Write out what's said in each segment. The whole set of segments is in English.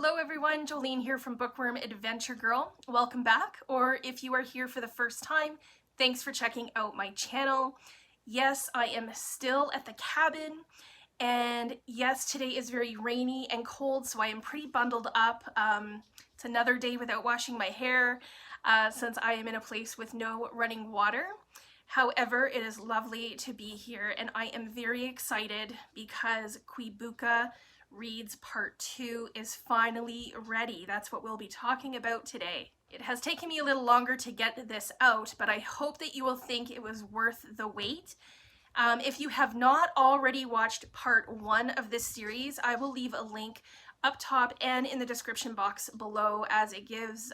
Hello everyone, Jolene here from Bookworm Adventure Girl. Welcome back, or if you are here for the first time, thanks for checking out my channel. Yes, I am still at the cabin, and yes, today is very rainy and cold, so I am pretty bundled up. It's another day without washing my hair, since I am in a place with no running water. However, it is lovely to be here, and I am very excited because Kwibuka Reads Part 2 is finally ready. That's what we'll be talking about today. It has taken me a little longer to get this out, but I hope that you will think it was worth the wait. If you have not already watched Part 1 of this series, I will leave a link up top and in the description box below, as it gives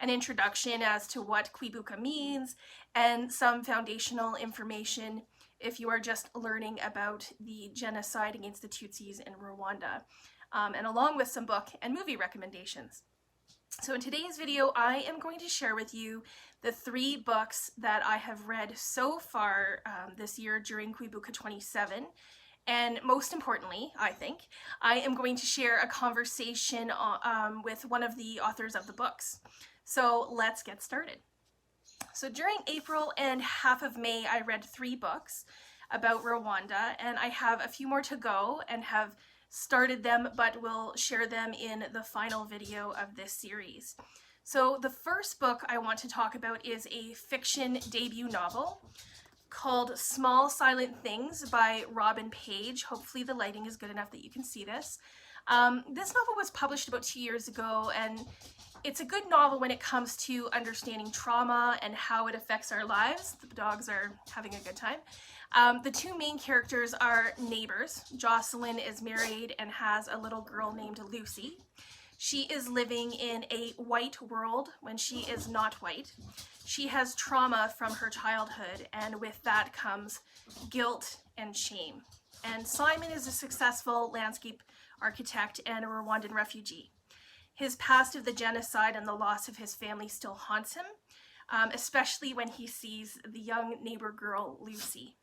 an introduction as to what Kwibuka means and some foundational information if you are just learning about the genocide against the Tutsis in Rwanda, and along with some book and movie recommendations. So in today's video, I am going to share with you the 3 books that I have read so far this year during Kwibuka 27. And most importantly, I think, I am going to share a conversation with one of the authors of the books. So let's get started. So during April and half of May, I read 3 books about Rwanda, and I have a few more to go and have started them, but will share them in the final video of this series. So the first book I want to talk about is a fiction debut novel called Small Silent Things by Robin Page. Hopefully the lighting is good enough that you can see this. This novel was published about 2 years ago, and it's a good novel when it comes to understanding trauma and how it affects our lives. The dogs are having a good time. The 2 main characters are neighbors. Jocelyn is married and has a little girl named Lucy. She is living in a white world when she is not white. She has trauma from her childhood, and with that comes guilt and shame. And Simon is a successful landscape architect and a Rwandan refugee. His past of the genocide and the loss of his family still haunts him, especially when he sees the young neighbor girl, Lucy.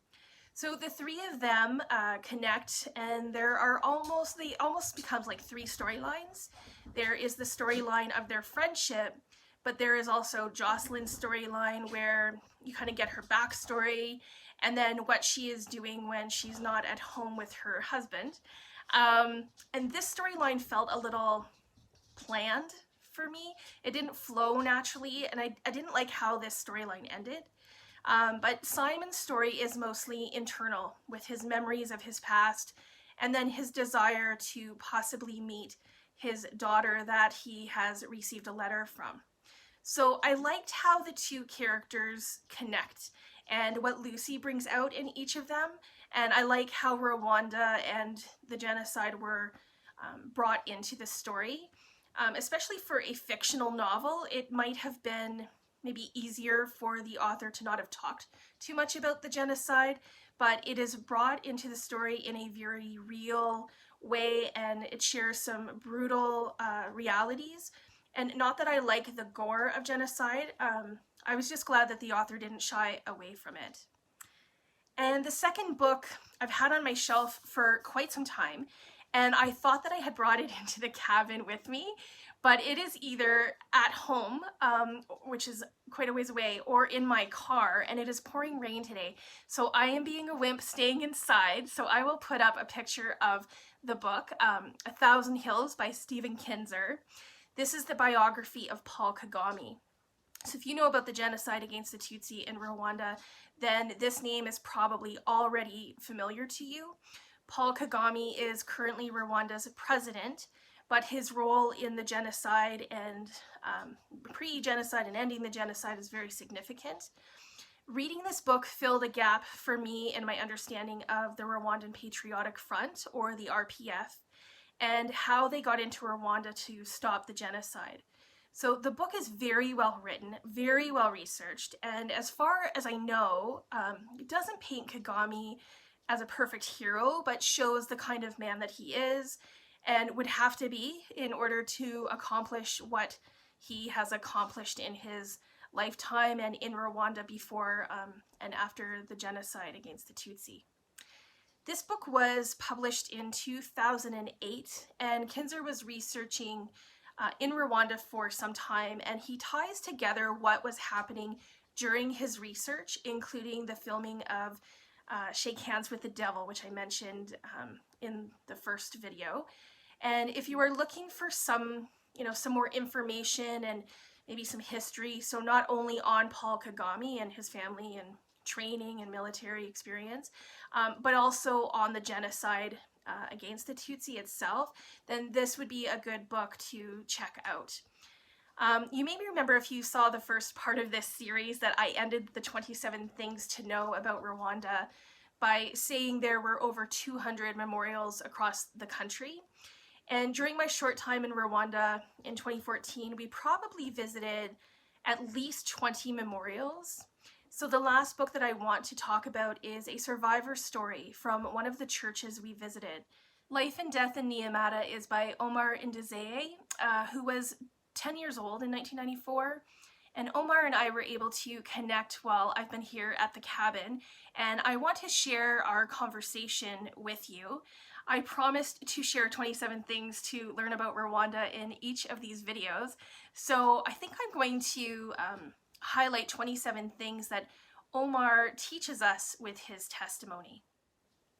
So the 3 of them connect, and they almost becomes like 3 storylines. There is the storyline of their friendship, but there is also Jocelyn's storyline where you kind of get her backstory, and then what she is doing when she's not at home with her husband. And this storyline felt a little planned for me. It didn't flow naturally, and I didn't like how this storyline ended. But Simon's story is mostly internal, with his memories of his past and then his desire to possibly meet his daughter that he has received a letter from. So I liked how the 2 characters connect and what Lucy brings out in each of them, and I like how Rwanda and the genocide were brought into the story. Especially for a fictional novel, it might have been maybe easier for the author to not have talked too much about the genocide, but it is brought into the story in a very real way, and it shares some brutal realities. And not that I like the gore of genocide, I was just glad that the author didn't shy away from it. And the second book I've had on my shelf for quite some time, and I thought that I had brought it into the cabin with me, but it is either at home, which is quite a ways away, or in my car, and it is pouring rain today. So I am being a wimp staying inside, so I will put up a picture of the book, 1,000 Hills by Stephen Kinzer. This is the biography of Paul Kagame. So if you know about the genocide against the Tutsi in Rwanda, then this name is probably already familiar to you. Paul Kagame is currently Rwanda's president, but his role in the genocide and pre-genocide and ending the genocide is very significant. Reading this book filled a gap for me in my understanding of the Rwandan Patriotic Front, or the RPF, and how they got into Rwanda to stop the genocide. So the book is very well written, very well researched, and as far as I know, it doesn't paint Kagame as a perfect hero, but shows the kind of man that he is and would have to be in order to accomplish what he has accomplished in his lifetime and in Rwanda before and after the genocide against the Tutsi. This book was published in 2008, and Kinzer was researching in Rwanda for some time, and he ties together what was happening during his research, including the filming of Shake Hands with the Devil, which I mentioned in the first video. And if you are looking for some more information and maybe some history, so not only on Paul Kagame and his family and training and military experience, but also on the genocide against the Tutsi itself, then this would be a good book to check out. You maybe remember, if you saw the first part of this series, that I ended the 27 things to know about Rwanda by saying there were over 200 memorials across the country. And during my short time in Rwanda in 2014, we probably visited at least 20 memorials. So the last book that I want to talk about is a survivor story from one of the churches we visited. Life and Death in Nyamata is by Omar Ndizeye, who was 10 years old in 1994. And Omar and I were able to connect while I've been here at the cabin, and I want to share our conversation with you. I promised to share 27 things to learn about Rwanda in each of these videos, so I think I'm going to highlight 27 things that Omar teaches us with his testimony.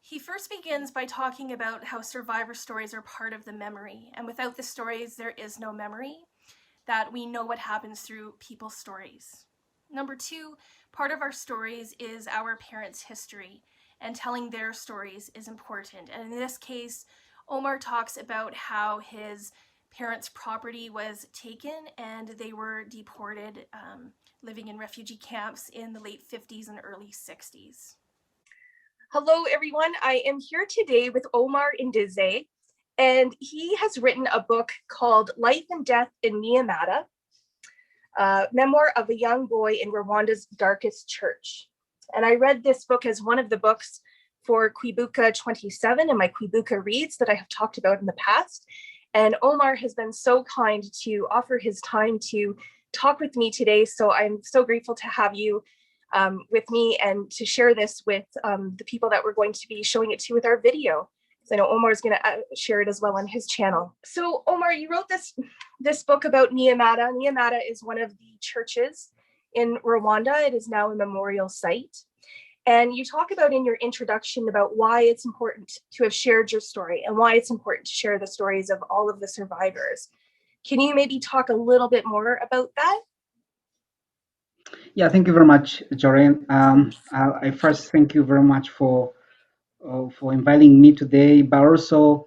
He first begins by talking about how survivor stories are part of the memory, and without the stories there is no memory, that we know what happens through people's stories. Number two, part of our stories is our parents' history, and telling their stories is important. And in this case, Omar talks about how his parents' property was taken and they were deported, living in refugee camps in the late 50s and early 60s. Hello, everyone. I am here today with Omar Ndizeye, and he has written a book called Life and Death in Nyamata, Memoir of a Young Boy in Rwanda's Darkest Church. And I read this book as one of the books for Kwibuka 27 and my Kwibuka Reads that I have talked about in the past. And Omar has been so kind to offer his time to talk with me today. So I'm so grateful to have you with me and to share this with the people that we're going to be showing it to with our video. So I know Omar is going to share it as well on his channel. So Omar, you wrote this book about Nyamata. Nyamata is one of the churches in Rwanda. It is now a memorial site. And you talk about in your introduction about why it's important to have shared your story and why it's important to share the stories of all of the survivors. Can you maybe talk a little bit more about that? Yeah, thank you very much, Joreen. I first thank you very much for inviting me today, but also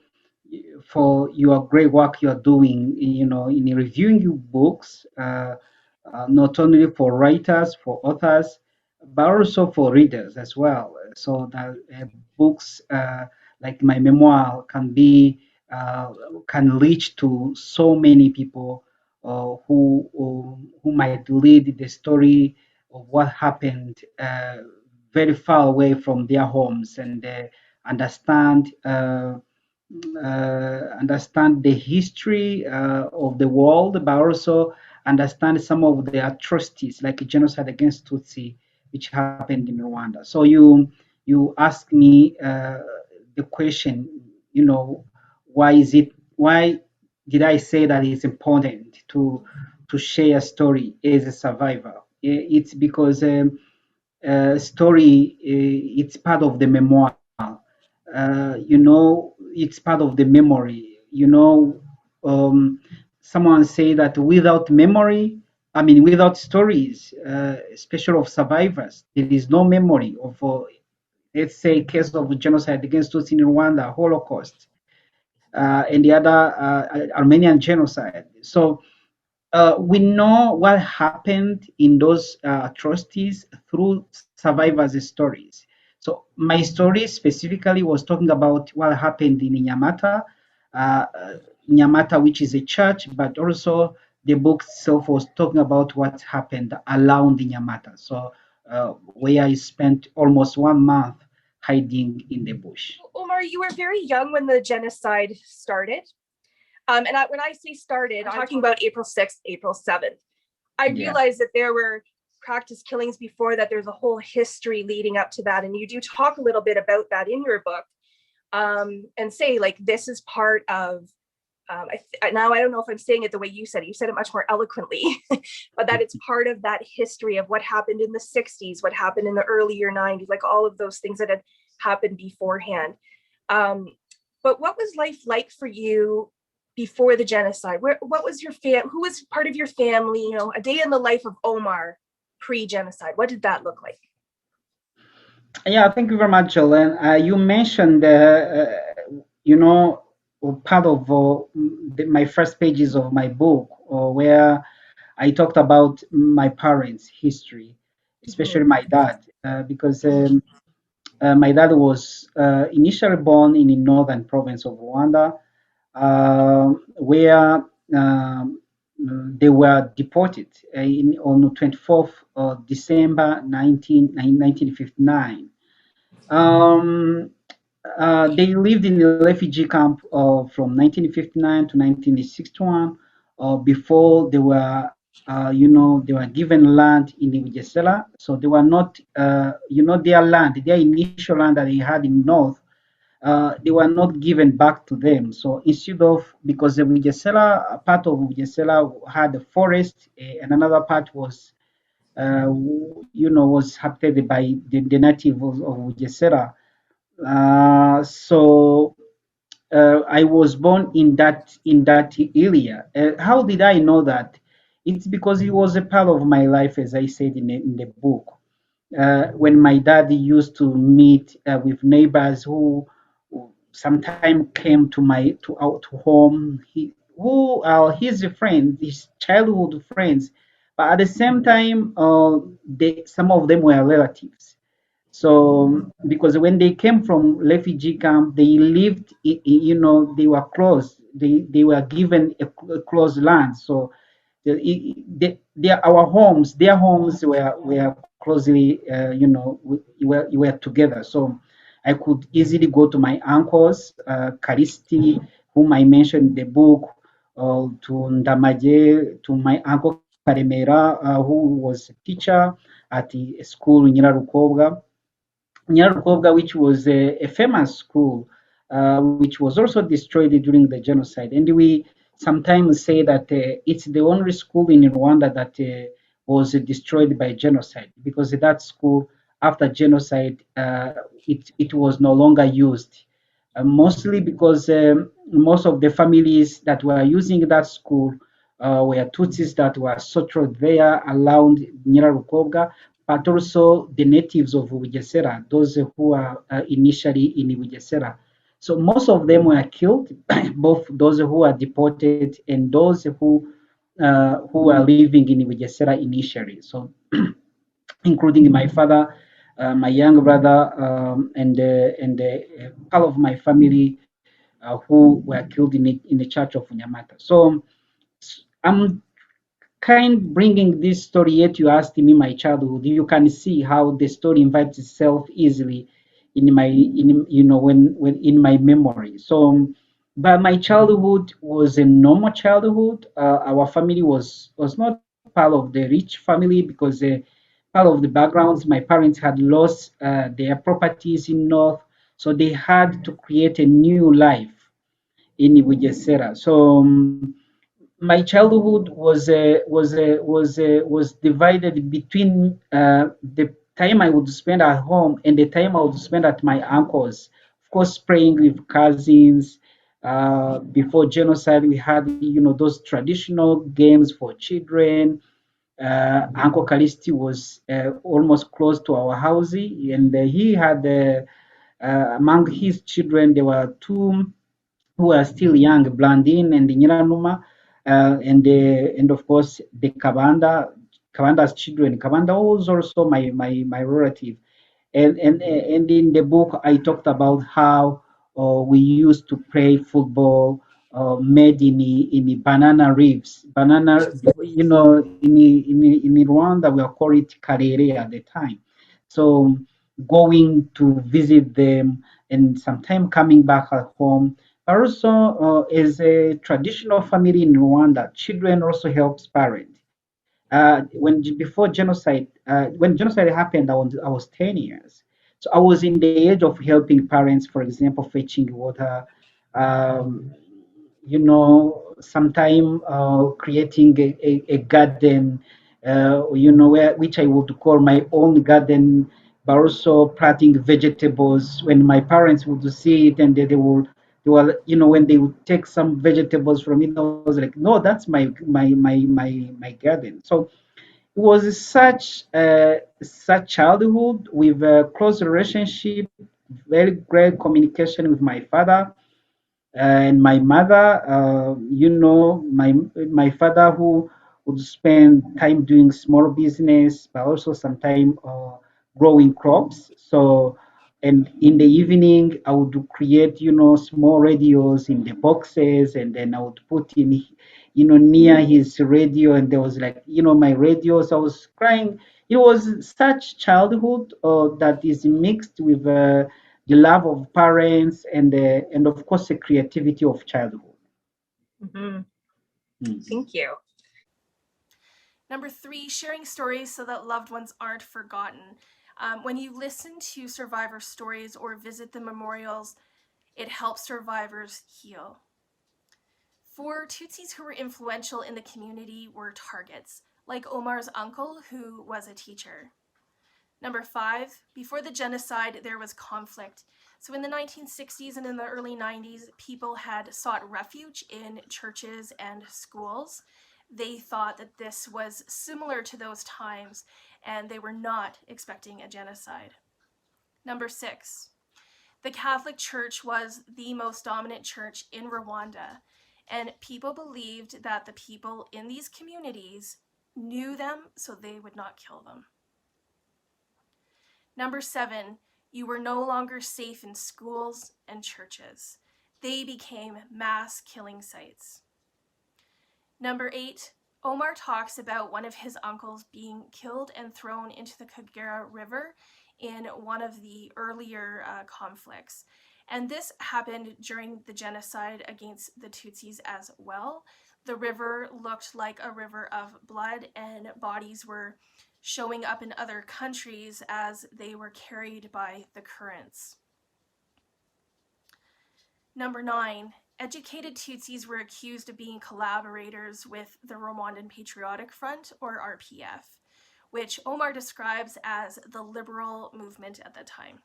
for your great work you're doing, in reviewing your books, not only for writers, for authors, but also for readers as well. So that books like my memoir can reach to so many people who might read the story of what happened very far away from their homes and understand understand the history of the world, but also understand some of the atrocities like genocide against Tutsi, which happened in Rwanda. So you ask me the question, why did I say that it's important to share a story as a survivor? It's because story it's part of the memoir. It's part of the memory. Someone say that without memory, I mean, without stories, especially of survivors, there is no memory of, let's say, case of genocide against Tutsi in Rwanda, Holocaust, and the other Armenian genocide. So we know what happened in those atrocities through survivors' stories. So my story specifically was talking about what happened in Nyamata, uh, Nyamata, which is a church, but also the book itself was talking about what happened around Nyamata. So where I spent almost 1 month hiding in the bush. Omar, you were very young when the genocide started. When I say started, I'm talking about April 6th, April 7th. I realized that there were practiced killings before, that there's a whole history leading up to that. And you do talk a little bit about that in your book, and say, like, this is part of, now I don't know if I'm saying it the way you said it. You said it much more eloquently, but that it's part of that history of what happened in the 60s, what happened in the earlier 90s, like all of those things that had happened beforehand. But what was life like for you before the genocide? What was your who was part of your family? You know, a day in the life of Omar pre-genocide. What did that look like? Yeah, thank you very much, Jolene. You mentioned, you know, part of my first pages of my book, where I talked about my parents' history, especially Mm-hmm. my dad, because my dad was initially born in the northern province of Rwanda, where they were deported on the 24th of December 1959. Um, they lived in a refugee camp from 1959 to 1961. Before they were, they were given land in the Bugesera, so they were not, their land, their initial land that they had in north, they were not given back to them. So instead of, because the Bugesera, part of Bugesera had a forest, and another part was, was habited by the native of Bugesera. So I was born in that area. How did I know that? It's because it was a part of my life, as I said in the book. When my dad used to meet with neighbors who sometimes came to out to home, who are his friends, his childhood friends, but at the same time, some of them were relatives. So, because when they came from refugee camp, they lived, they were close. They were given a close land. So, our homes, their homes were closely, were together. So, I could easily go to my uncles, Karisti, whom I mentioned in the book, to Ndamaje, to my uncle Karemera, who was a teacher at the school in Nyirarukobwa. Nyarukobwa, which was a famous school, which was also destroyed during the genocide. And we sometimes say that it's the only school in Rwanda that was destroyed by genocide, because that school, after genocide, it was no longer used. Mostly because most of the families that were using that school were Tutsis that were settled there around Nyirarukobwa, but also the natives of Bugesera, those who are initially in Bugesera. So most of them were killed, both those who were deported and those who were living in Bugesera initially. So including my father, my young brother, and part of my family who were killed in the church of Nyamata. So I'm kind bringing this story, yet you asked me my childhood. You can see how the story invites itself easily in my when in my memory. So but my childhood was a normal childhood. Our family was not part of the rich family, because part of the backgrounds, my parents had lost their properties in north, so they had to create a new life in Bugesera. So my childhood was divided between the time I would spend at home and the time I would spend at my uncle's. Of course, playing with cousins. Before genocide, we had those traditional games for children. Uncle Kalisti was almost close to our house, and he had among his children there were two who are still young, Blandine and Nyiranuma, and of course the Kabanda's children. Kabanda was also my relative, and in the book I talked about how we used to play football made in the banana leaves. Banana, in Rwanda we are call it karere at the time. So going to visit them and sometime coming back at home. Also, as a traditional family in Rwanda, children also helps parents. when genocide happened, I was 10 years. So I was in the age of helping parents, for example, fetching water, um, sometime creating a garden, which I would call my own garden, but also planting vegetables. When my parents would see it, and they will, when they would take some vegetables from it, I was like, no, that's my garden. So it was such childhood with a close relationship, very great communication with my father and my mother. My father who would spend time doing small business, but also sometime growing crops. So, and in the evening, I would create, small radios in the boxes, and then I would put in, near his radio, and there was like, my radios. I was crying. It was such childhood that is mixed with the love of parents, and of course the creativity of childhood. Mhm. Mm. Thank you. Number 3, sharing stories so that loved ones aren't forgotten. When you listen to survivor stories or visit the memorials, it helps survivors heal. 4, Tutsis who were influential in the community were targets, like Omar's uncle, who was a teacher. Number 5, before the genocide, there was conflict. So in the 1960s and in the early 90s, people had sought refuge in churches and schools. They thought that this was similar to those times, and they were not expecting a genocide. Number 6, the Catholic Church was the most dominant church in Rwanda, and people believed that the people in these communities knew them so they would not kill them. Number 7, you were no longer safe in schools and churches. They became mass killing sites. Number 8, Omar talks about one of his uncles being killed and thrown into the Kagera River in one of the earlier conflicts. And this happened during the genocide against the Tutsis as well. The river looked like a river of blood, and bodies were showing up in other countries as they were carried by the currents. Number 9, educated Tutsis were accused of being collaborators with the Rwandan Patriotic Front, or RPF, which Omar describes as the liberal movement at the time.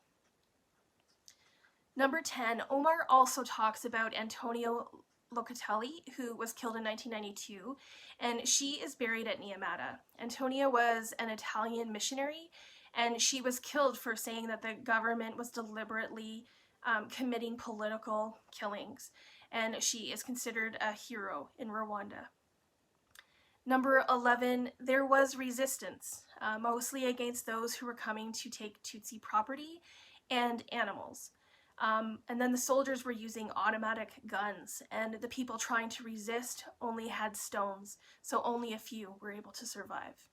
Number 10, Omar also talks about Antonio Locatelli, who was killed in 1992, and she is buried at Nyamata. Antonia was an Italian missionary, and she was killed for saying that the government was deliberately committing political killings, and she is considered a hero in Rwanda. Number 11, there was resistance, mostly against those who were coming to take Tutsi property and animals. And then the soldiers were using automatic guns, and the people trying to resist only had stones, so only a few were able to survive.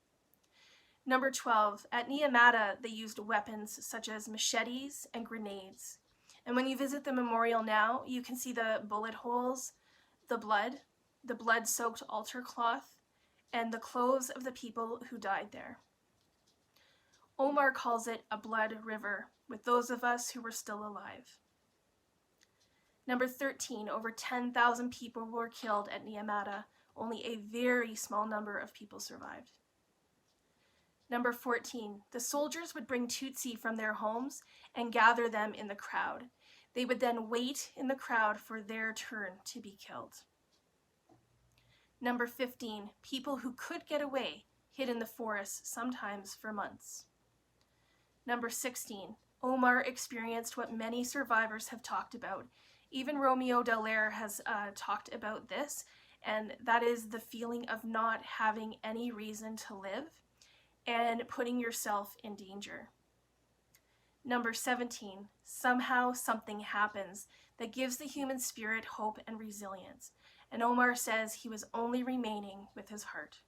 Number 12, at Nyamata, they used weapons such as machetes and grenades. And when you visit the memorial now, you can see the bullet holes, the blood-soaked altar cloth, and the clothes of the people who died there. Omar calls it a blood river, with those of us who were still alive. Number 13, over 10,000 people were killed at Nyamata. Only a very small number of people survived. Number 14, the soldiers would bring Tutsi from their homes and gather them in the crowd. They would then wait in the crowd for their turn to be killed. Number 15, people who could get away hid in the forest, sometimes for months. Number 16, Omar experienced what many survivors have talked about. Even Romeo Dallaire has talked about this, and that is the feeling of not having any reason to live and putting yourself in danger. Number 17, somehow something happens that gives the human spirit hope and resilience, and Omar says he was only remaining with his heart.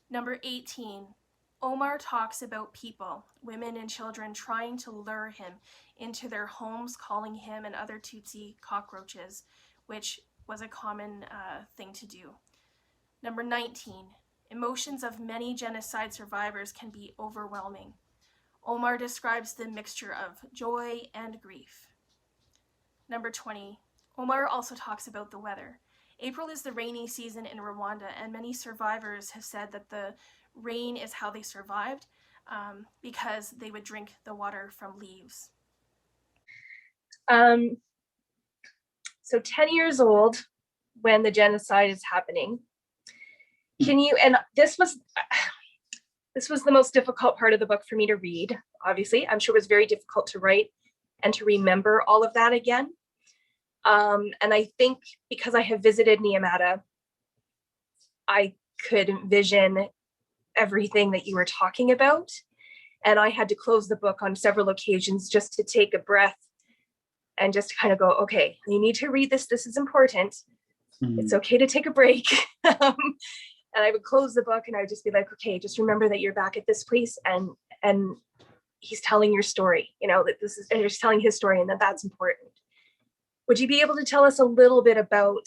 Number 18, Omar talks about people, women and children, trying to lure him into their homes, calling him and other Tutsi cockroaches, which was a common thing to do. Number 19, Emotions of many genocide survivors can be overwhelming. Omar describes the mixture of joy and grief. Number 20. Omar also talks about the weather. April is the rainy season in Rwanda, and many survivors have said that the rain is how they survived because they would drink the water from leaves. So 10 years old when the genocide is happening. Can you, and this was the most difficult part of the book for me to read, obviously. I'm sure it was very difficult to write and to remember all of that again. And I think because I have visited Nyamata, I could envision everything that you were talking about. And I had to close the book on several occasions just to take a breath and just kind of go, okay, you need to read this. This is important. It's okay to take a break. And I would close the book and I would just be like, okay, just remember that you're back at this place and he's telling your story, you know, that this is, and he's telling his story and that's important. Would you be able to tell us a little bit about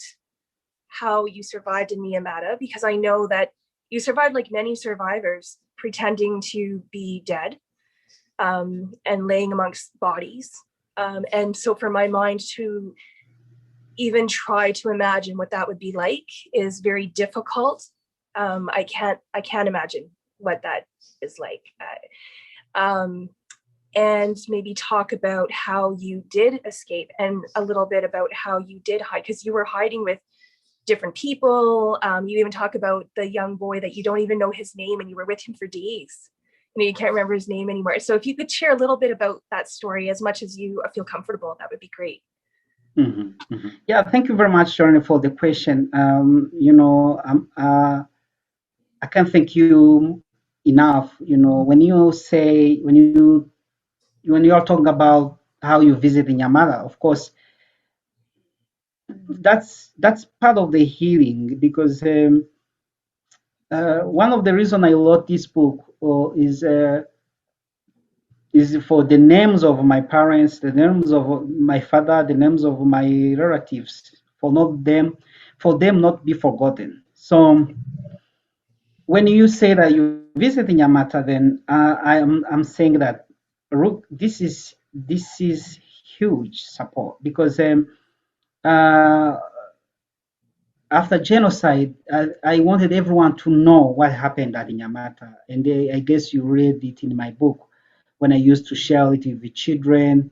how you survived in Nyamata? Because I know that you survived like many survivors, pretending to be dead and laying amongst bodies. And so for my mind to even try to imagine what that would be like is very difficult. I can't imagine what that is like. And maybe talk about how you did escape and a little bit about how you did hide, because you were hiding with different people. You even talk about the young boy that you don't even know his name and you were with him for days. You know, you can't remember his name anymore. So if you could share a little bit about that story as much as you feel comfortable, that would be great. Yeah, thank you very much, Sharon, for the question. I can't thank you enough. You know, when you are talking about how you visit Nyamata, of course, that's part of the healing because one of the reason I wrote this book is for the names of my parents, the names of my father, the names of my relatives, for them not be forgotten. So when you say that you visit Nyamata, then I'm saying that this is huge support because uh, after genocide, I wanted everyone to know what happened at Nyamata, and I guess you read it in my book when I used to share it with the children.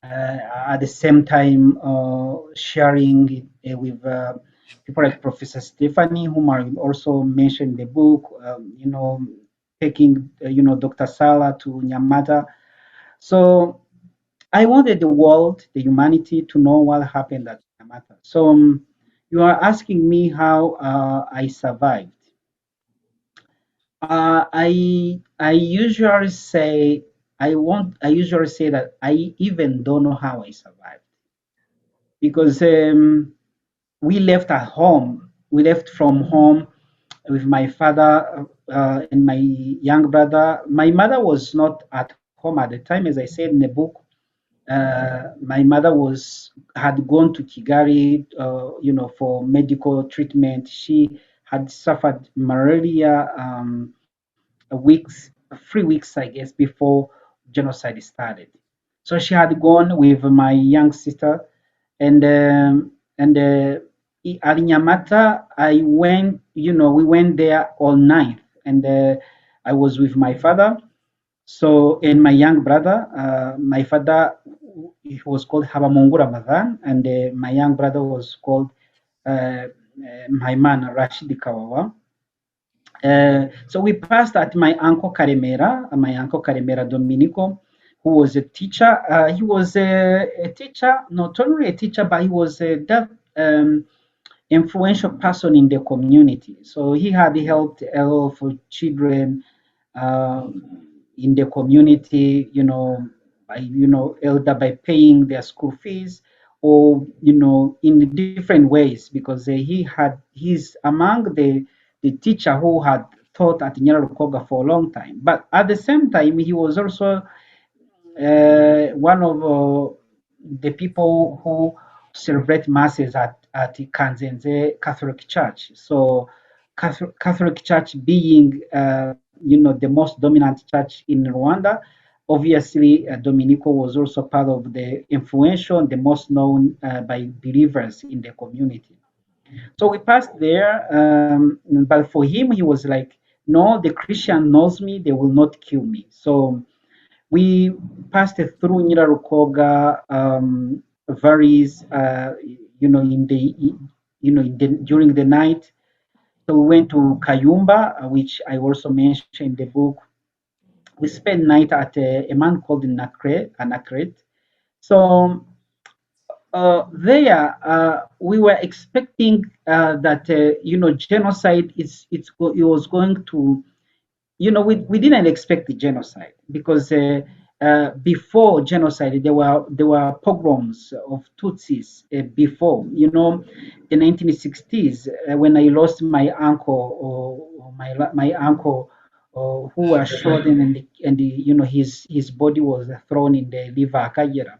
At the same time, sharing it with people like Professor Stephanie, whom I also mentioned in the book. Taking Dr. Sala to Nyamata. So I wanted the world, the humanity, to know what happened at Nyamata. So you are asking me how I survived. I usually say I usually say that I even don't know how I survived because we left at home. We left from home with my father and my young brother. My mother was not at home at the time, as I said in the book. My mother had gone to Kigali, for medical treatment. She had suffered malaria weeks, 3 weeks, I guess, before genocide started. So she had gone with my young sister, and at Nyamata, we went there all night, and I was with my father. So, and my young brother, my father, he was called Habamungu Ramadan, and my young brother was called my man Rashid Kawawa. So we passed at my uncle Karemera Dominico, who was a teacher. He was a teacher, not only a teacher, but he was that influential person in the community. So he had helped a lot of children in the community, either by paying their school fees or in different ways because he's among the teacher who had taught at Nyirarukoga for a long time. But at the same time, he was also one of the people who celebrate masses at Kanzenze Catholic Church. So Catholic Church being, the most dominant church in Rwanda. Obviously, Dominico was also part of the influential and the most known by believers in the community. So we passed there, but for him, he was like, no, the Christian knows me, they will not kill me. So we passed through Nyirarukoga valleys, during the night. So we went to Kayumba, which I also mentioned in the book. We spent night at a man called Anakret. So there, we were expecting that genocide it was going to, we didn't expect the genocide because before genocide there were pogroms of Tutsis before, the 1960s when I lost my uncle or my uncle who was shot and his body was thrown in the river Kagera.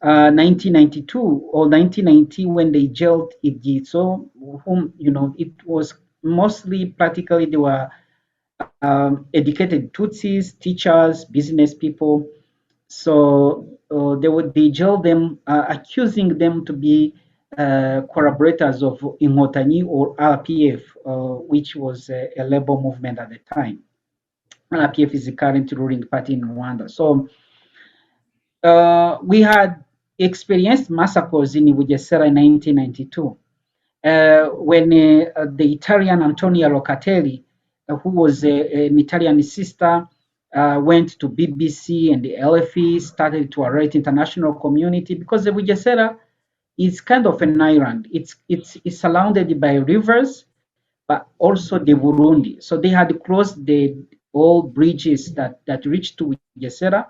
1992 or 1990 when they jailed Igito, whom it was mostly practically they were educated Tutsis, teachers, business people. So they jailed them, accusing them to be collaborators of Inkotanyi or RPF, which was a labor movement at the time. RPF is the current ruling party in Rwanda. So we had experienced massacres in Bugesera in 1992 when the Italian Antonia Locatelli, who was an Italian sister, went to BBC and the LFE, started to alert international community because the Bugesera is kind of an island. It's surrounded by rivers, but also the Burundi. So they had crossed the all bridges that reached to Bugesera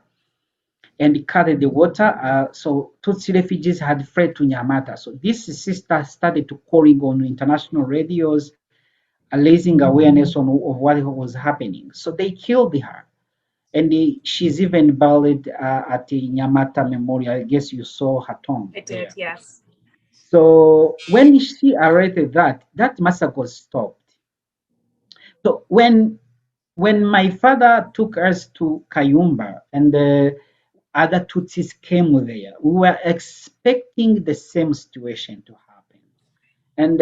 and carried the water. So Tutsi refugees had fled to Nyamata. So this sister started to calling on international radios, raising awareness of what was happening. So they killed her. And she's even buried at the Nyamata Memorial. I guess you saw her tomb. I did, yes. So when she arrested that massacre stopped. So when my father took us to Kayumba and other Tutsis came there, we were expecting the same situation to happen. And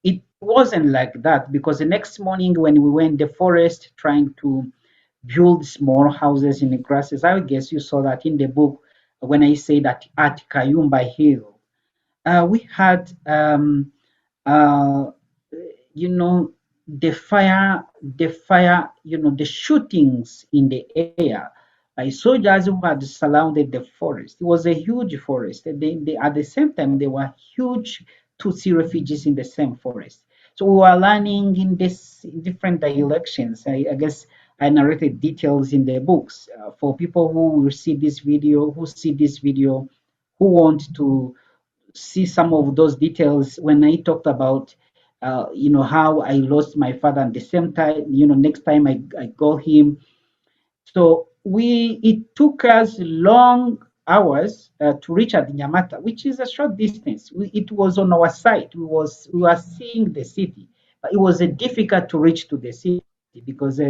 it wasn't like that because the next morning when we went in the forest trying to build small houses in the grasses, I guess you saw that in the book when I say that at Kayumba Hill, we had uh, you know the shootings in the air by soldiers who had surrounded the forest. It was a huge forest. At the same time there were huge Tutsi refugees in the same forest. So we were learning in this in different directions. I guess I narrated details in the books for people who will see this video, who want to see some of those details when I talked about, how I lost my father. And the same time, next time I got him. So it took us long hours to reach at Nyamata, which is a short distance. It was on our side. We were seeing the city, but it was difficult to reach to the city because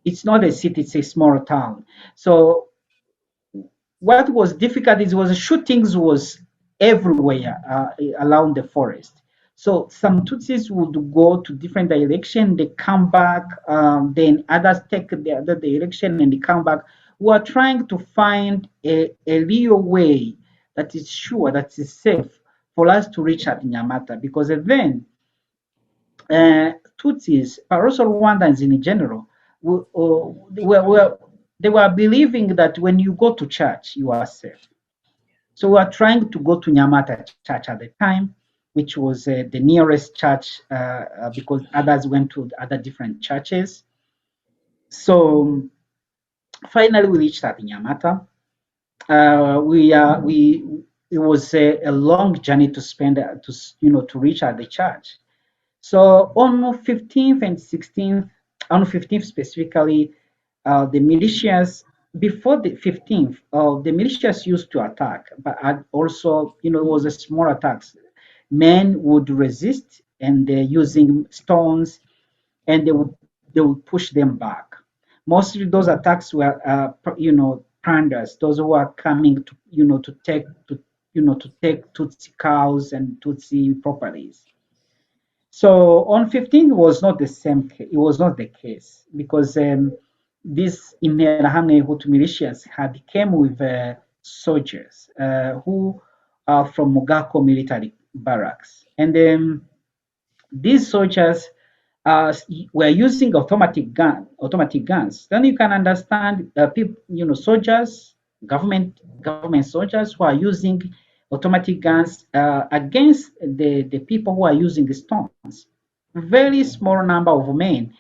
it's not a city; it's a small town. So what was difficult is was shootings was everywhere around the forest. So some Tutsis would go to different direction, they come back, then others take the other direction and they come back. We are trying to find a real way that is sure, that is safe for us to reach at Nyamata because then Tutsis, but also Rwandans in general, they were believing that when you go to church, you are safe. So we were trying to go to Nyamata Church at the time, which was the nearest church because others went to other different churches. So finally, we reached at Nyamata. We it was a long journey to spend to reach at the church. So on 15th and 16th, on 15th specifically, the militias, before the 15th, the militias used to attack, but also, it was a small attacks. Men would resist and they're using stones, and they would push them back. Mostly those attacks were, plunderers, those who are coming to, to take Tutsi cows and Tutsi properties. So on 15 was not the same. It was not the case because these Interahamwe Hutu militias had came with soldiers who are from Mugako military barracks, and these soldiers were using automatic guns. Then you can understand people, soldiers, government soldiers who are using automatic guns against the people who are using stones. Very small number of men,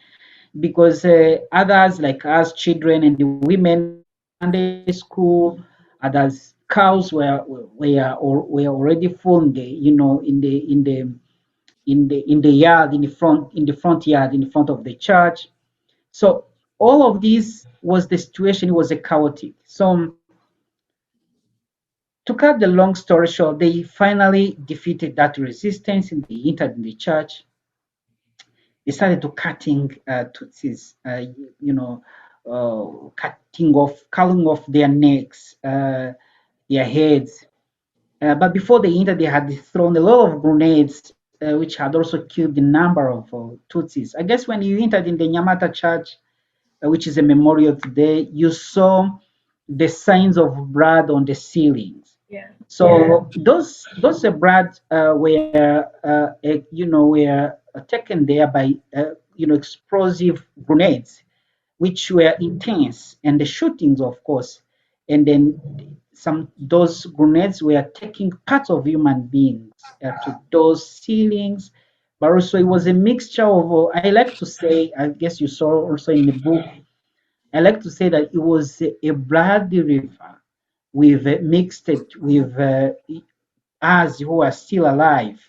because others like us, children and the women were in Sunday school. Others cows were already full in the in the yard, in the front yard, in the front of the church. So all of this was the situation. It was a chaotic. So to cut the long story short, they finally defeated that resistance and they entered in the church. They started to cutting Tutsis, culling off their necks, their heads. But before they entered, they had thrown a lot of grenades, which had also killed a number of Tutsis. I guess when you entered in the Nyamata church, which is a memorial today, you saw the signs of blood on the ceilings. Yeah. So those blood were taken there by explosive grenades, which were intense, and the shootings, of course, and then those grenades were taking parts of human beings to those ceilings. But also, it was a mixture of. I like to say, I guess you saw also in the book. I like to say that it was a bloody river with mixed it with us who are still alive,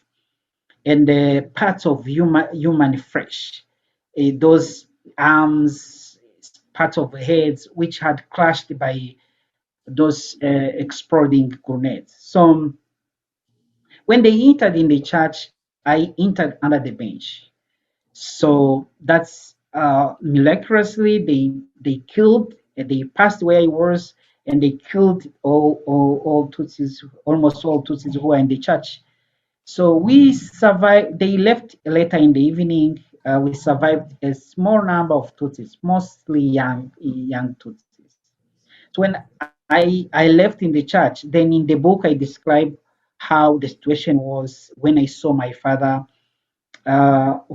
and parts of human flesh, those arms, parts of heads which had crushed by those exploding grenades. So when they entered in the church, I entered under the bench. So that's miraculously they killed, they passed where I was, and they killed all Tutsis, almost all Tutsis who were in the church. So we survived. They left later in the evening. We survived a small number of Tutsis, mostly young Tutsis. So when I left in the church, then in the book I describe how the situation was when I saw my father,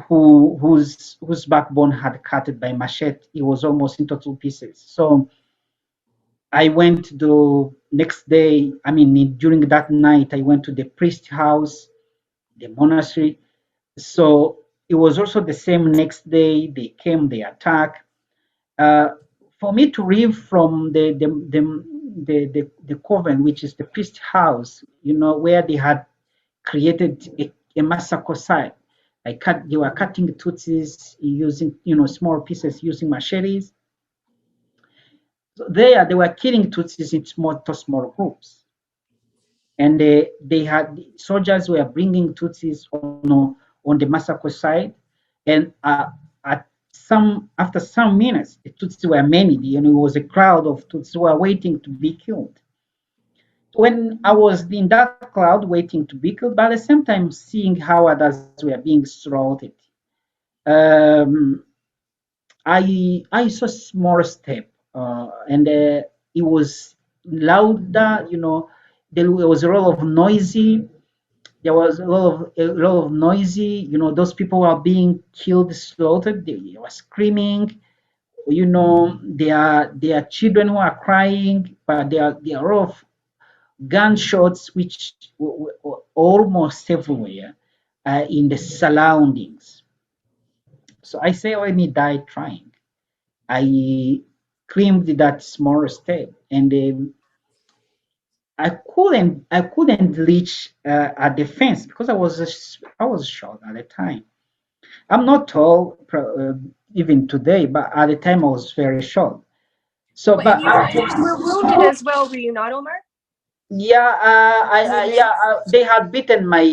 whose backbone had cut by machete. It was almost into two pieces. So I went the next day. I mean, during that night, I went to the priest house, the monastery. So it was also the same next day. They came, they attacked. Uh, for me to leave from the coven, which is the priest house, where they had created a massacre site. They were cutting Tutsis using, small pieces using machetes. So there, they were killing Tutsis in small groups, and they had soldiers were bringing Tutsis on the massacre site, and at after some minutes, the Tutsis were many. It was a crowd of Tutsis who were waiting to be killed. When I was in that crowd waiting to be killed, but at the same time seeing how others were being slaughtered, um, I saw a small step, and it was louder. There was a lot of noisy. There was a lot of noisy. Those people were being killed, slaughtered. They were screaming. There are children who are crying, but there are a lot of gunshots which were almost everywhere in the surroundings. So I say, let me die trying. I climbed that small step, and I couldn't reach at the fence because I was short at the time. I'm not tall, even today, but at the time I was very short. So, Well, but and you were wounded as well, were you not, Omar? Yeah, they had beaten my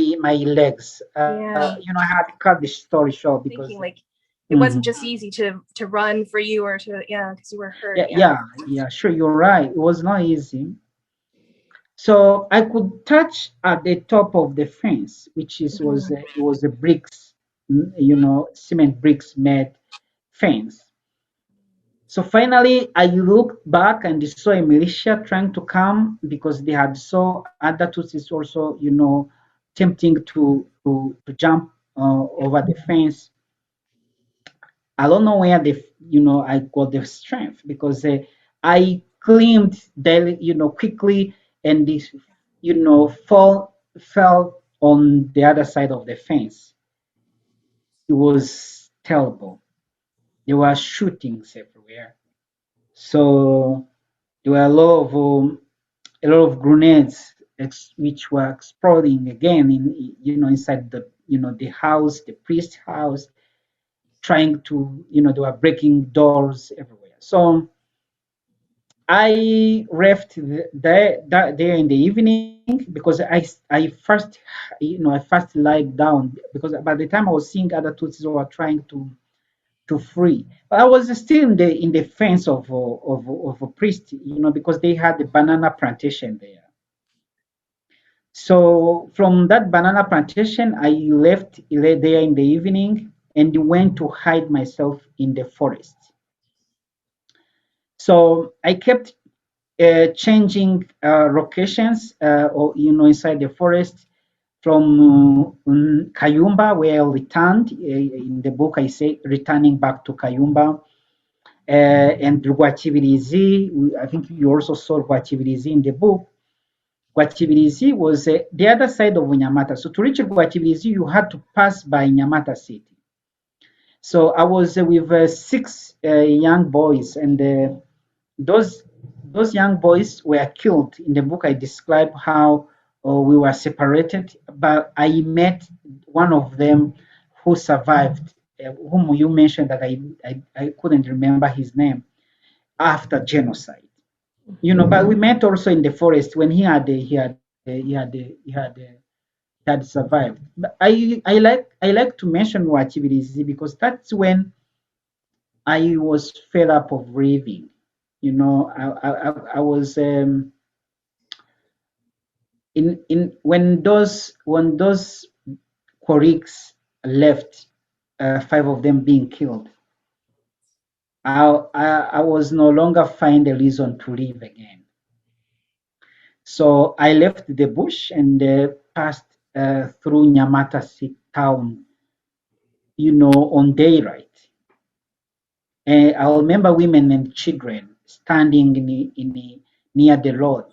legs. Yeah, I had to cut the story short because thinking like it wasn't Mhm. just easy to run for you or to, yeah, because you were hurt. Yeah, Yeah. sure, you're right. It was not easy. So I could touch at the top of the fence, which is was Mhm. it was a bricks, cement bricks made fence. So finally, I looked back and saw a militia trying to come because they had saw other Tutsis also, attempting to jump over the fence. I don't know where I got the strength because I climbed daily, quickly and this, fell on the other side of the fence. It was terrible. There were shootings everywhere. So there were a lot of grenades which were exploding again inside the house, the priest's house, trying to they were breaking doors everywhere. So I left there in the evening because I first lied down because by the time I was seeing other Tutsis who were trying to free. But I was still in the fence of a priest, because they had the banana plantation there. So from that banana plantation, I left there in the evening and went to hide myself in the forest. So I kept changing locations, or inside the forest from Kayumba, where I returned. In the book, I say returning back to Kayumba. And Rwachibirizi, I think you also saw Rwachibirizi in the book. Rwachibirizi was the other side of Nyamata. So to reach Rwachibirizi, you had to pass by Nyamata city. So I was with six young boys, and those those young boys were killed. In the book, I describe how we were separated, but I met one of them who survived, whom you mentioned that I couldn't remember his name after genocide. But we met also in the forest when he had survived. But I like to mention Wachibirizi because that's when I was fed up of raving. I was in when those colleagues left, five of them being killed. I was no longer find a reason to live again. So I left the bush and passed through Nyamata town, on daylight. I remember women and children standing near the road,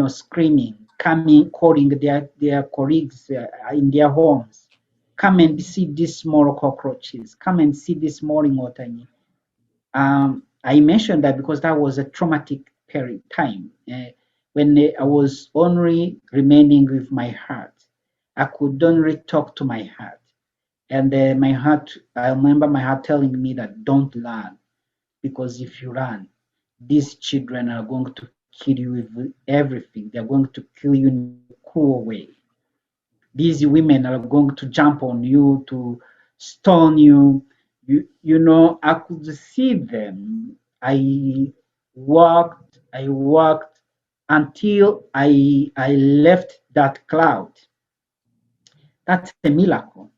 screaming, coming, calling their colleagues in their homes. Come and see these small cockroaches. Come and see this small ingotani. I mentioned that because that was a traumatic period time when I was only remaining with my heart. I could only talk to my heart. And my heart, I remember my heart telling me that don't run, because if you run, these children are going to kill you with everything. They're going to kill you in a cruel way. These women are going to jump on you to stone you. I could see them. I walked until I left that cloud. That's a miracle.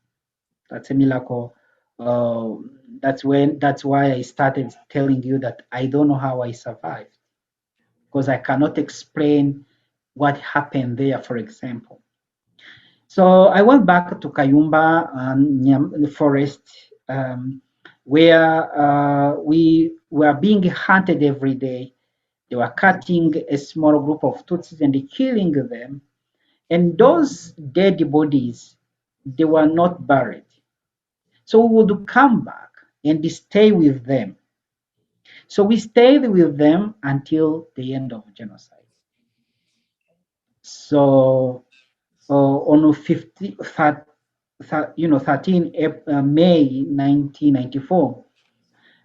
That's a miracle. Uh, that's why I started telling you that I don't know how I survived, because I cannot explain what happened there, for example. So I went back to Kayumba and the forest, where we were being hunted every day. They were cutting a small group of Tutsis and killing them. And those dead bodies, they were not buried. So we would come back and stay with them. So we stayed with them until the end of genocide. So on 13 May 1994,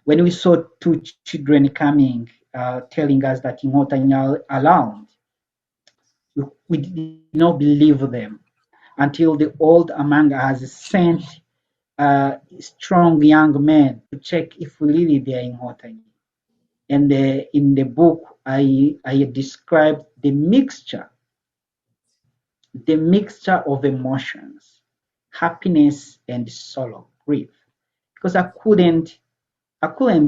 when we saw two children coming, telling us that Ingotanya around, We did not believe them until the old among us sent strong young men to check if really they are immortal. And in the book, I described the mixture of emotions, happiness and sorrow, grief, because I couldn't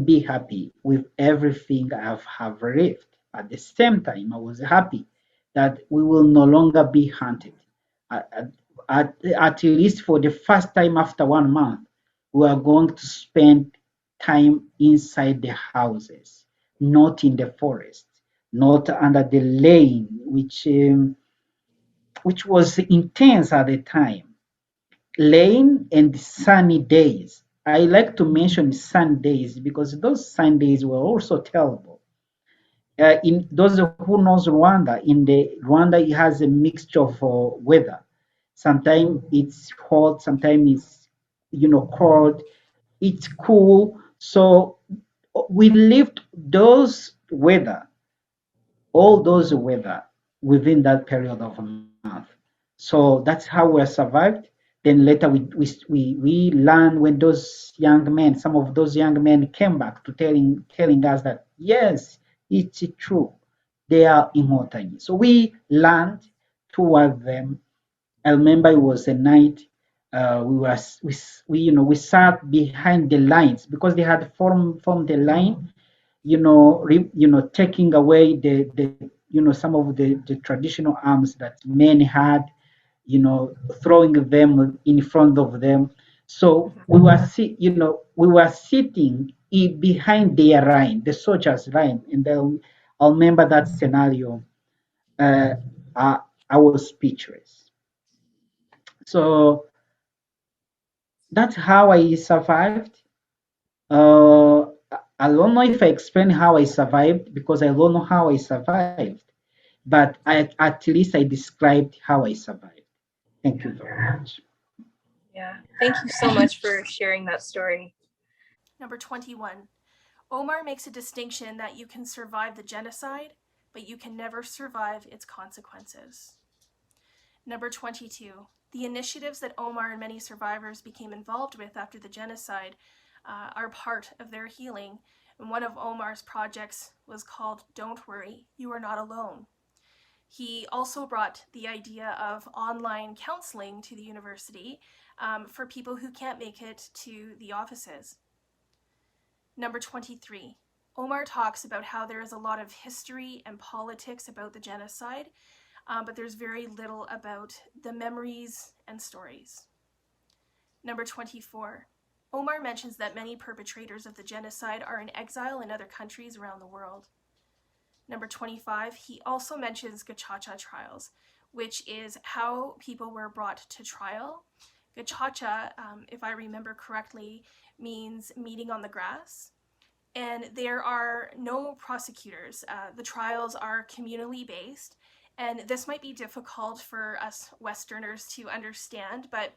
be happy with everything have lived. At the same time, I was happy that we will no longer be hunted. At, at least for the first time after 1 month, we are going to spend time inside the houses, not in the forest, not under the lane, which was intense at the time. Rain and sunny days. I like to mention sunny days because those sunny days were also terrible. In those who knows Rwanda, in the Rwanda it has a mixture of weather. Sometimes it's hot, sometimes it's cold. It's cool. So we lived those weather, all those weather within that period of a month. So that's how we survived. Then later we learned when those young men, some of those young men came back to telling us that yes, it's true, they are immortal. So we learned toward them. I remember it was a night. We sat behind the lines because they had formed the line, taking away the some of the traditional arms that men had, throwing them in front of them. So we were sitting behind their line, the soldiers' line, and then I'll remember that scenario. Uh, I, I was speechless. So that's how I survived. Uh, I don't know if I explained how I survived because I don't know how I survived, but at least I described how I survived. Thank you very much. Yeah. Thank you so much for sharing that story. Number 21. Omar makes a distinction that you can survive the genocide, but you can never survive its consequences. Number 22. The initiatives that Omar and many survivors became involved with after the genocide are part of their healing. And one of Omar's projects was called Don't Worry, You Are Not Alone. He also brought the idea of online counseling to the university for people who can't make it to the offices. Number 23. Omar talks about how there is a lot of history and politics about the genocide, but there's very little about the memories and stories. Number 24. Omar mentions that many perpetrators of the genocide are in exile in other countries around the world. Number 25, he also mentions gacaca trials, which is how people were brought to trial. Gacaca, if I remember correctly, means meeting on the grass. And there are no prosecutors. The trials are communally based. And this might be difficult for us Westerners to understand, but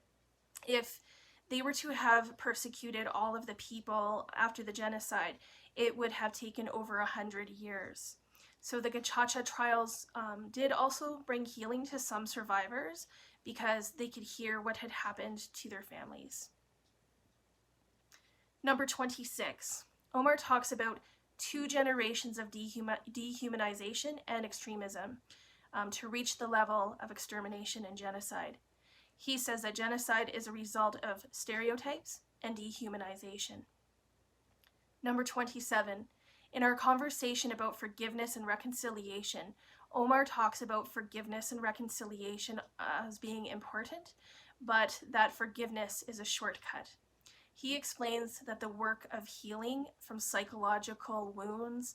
if they were to have persecuted all of the people after the genocide, it would have taken over 100 years. So the gacaca trials did also bring healing to some survivors because they could hear what had happened to their families. Number 26. Omar talks about 2 generations of dehumanization and extremism to reach the level of extermination and genocide. He says that genocide is a result of stereotypes and dehumanization. Number 27. In our conversation about forgiveness and reconciliation, Omar talks about forgiveness and reconciliation as being important, but that forgiveness is a shortcut. He explains that the work of healing from psychological wounds,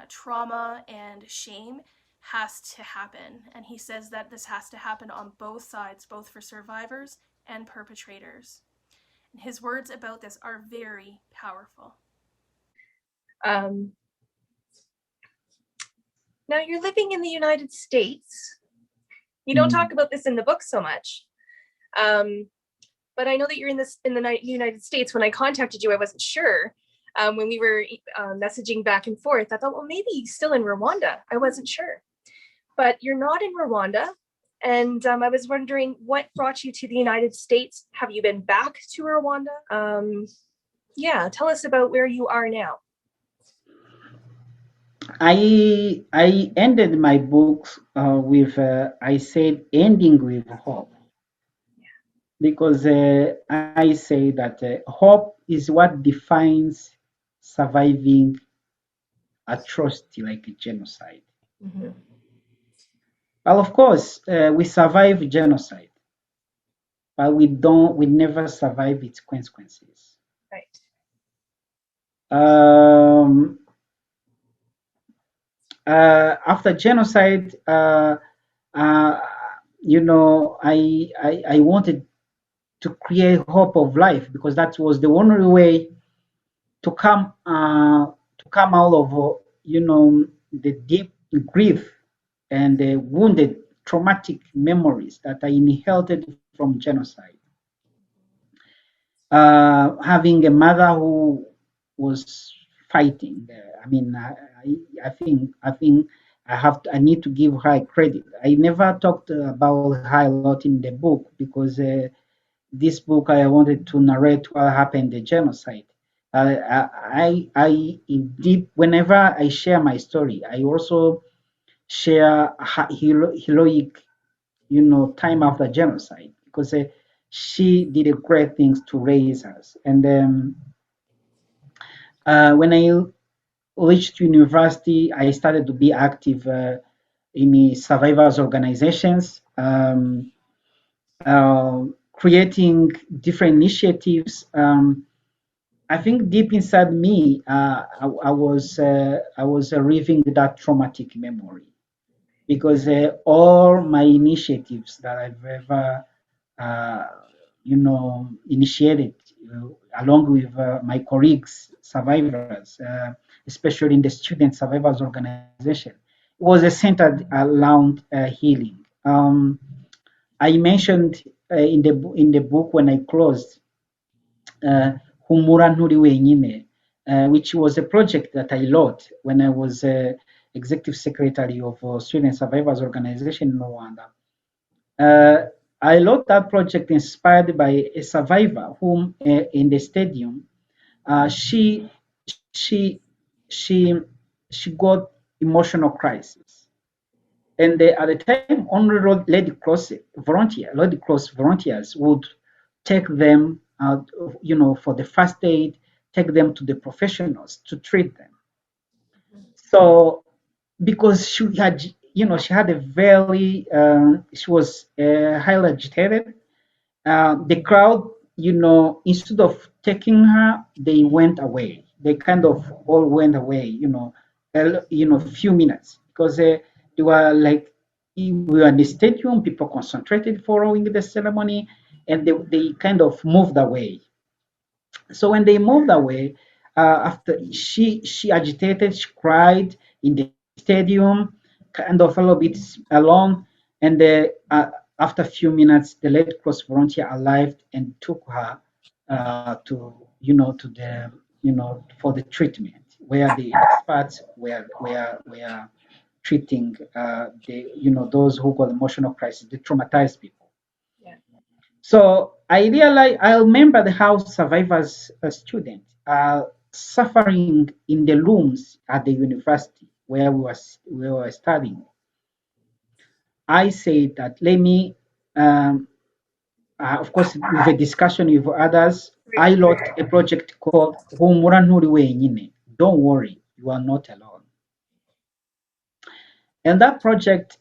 trauma, and shame has to happen. And he says that this has to happen on both sides, both for survivors and perpetrators. And his words about this are very powerful. Now you're living in the United States. You don't talk about this in the book so much. But I know that you're in the United States. When I contacted you, I wasn't sure. When we were messaging back and forth, I thought, well, maybe he's still in Rwanda. I wasn't sure. but you're not in Rwanda. And I was wondering what brought you to the United States. Have you been back to Rwanda? Yeah, tell us about where you are now. I ended my books with I said ending with hope, because I say that hope is what defines surviving atrocity like a genocide. Mm-hmm. Well, of course, we survive genocide, but we never survive its consequences. Right. Um, After genocide, uh, I wanted to create hope of life, because that was the only way to come out of the deep grief and the wounded traumatic memories that I inherited from genocide. Having a mother who was fighting. I mean, I think I need to give her credit. I never talked about her a lot in the book, because this book I wanted to narrate what happened the genocide. In deep whenever I share my story, I also share heroic, time after genocide, because she did a great things to raise us. And when I reached university, I started to be active in the survivors organizations. Creating different initiatives. I think deep inside me, I was reliving that traumatic memory, because all my initiatives that I've ever, uh, initiated, along with my colleagues, survivors, especially in the student survivors organization, was centered around healing. I mentioned in the book when I closed, uh, Humura Nturi Wenyine, which was a project that I led when I was executive secretary of Student Survivors Organization in Rwanda. Uh, I led that project inspired by a survivor whom in the stadium, she she she she got emotional crisis. And at the time, only Red Cross volunteers would take them, for the first aid, take them to the professionals to treat them. So, because she had a very, she was highly agitated. The crowd, instead of taking her, they went away. They kind of all went away, few minutes, because they were like, we were in the stadium, people concentrated following the ceremony, and they kind of moved away. So when they moved away, after she agitated, she cried in the stadium, kind of a little bit alone, and after a few minutes, the Red Cross volunteer arrived and took her for the treatment, where the experts were treating those who got emotional crisis, the traumatized people. Yeah. So I remembered how survivors, students, are suffering in the rooms at the university where we were studying. I said that let me, of course, with a discussion with others, I wrote a project called Humura Nturi Wenyine. Don't worry, you are not alone. And that project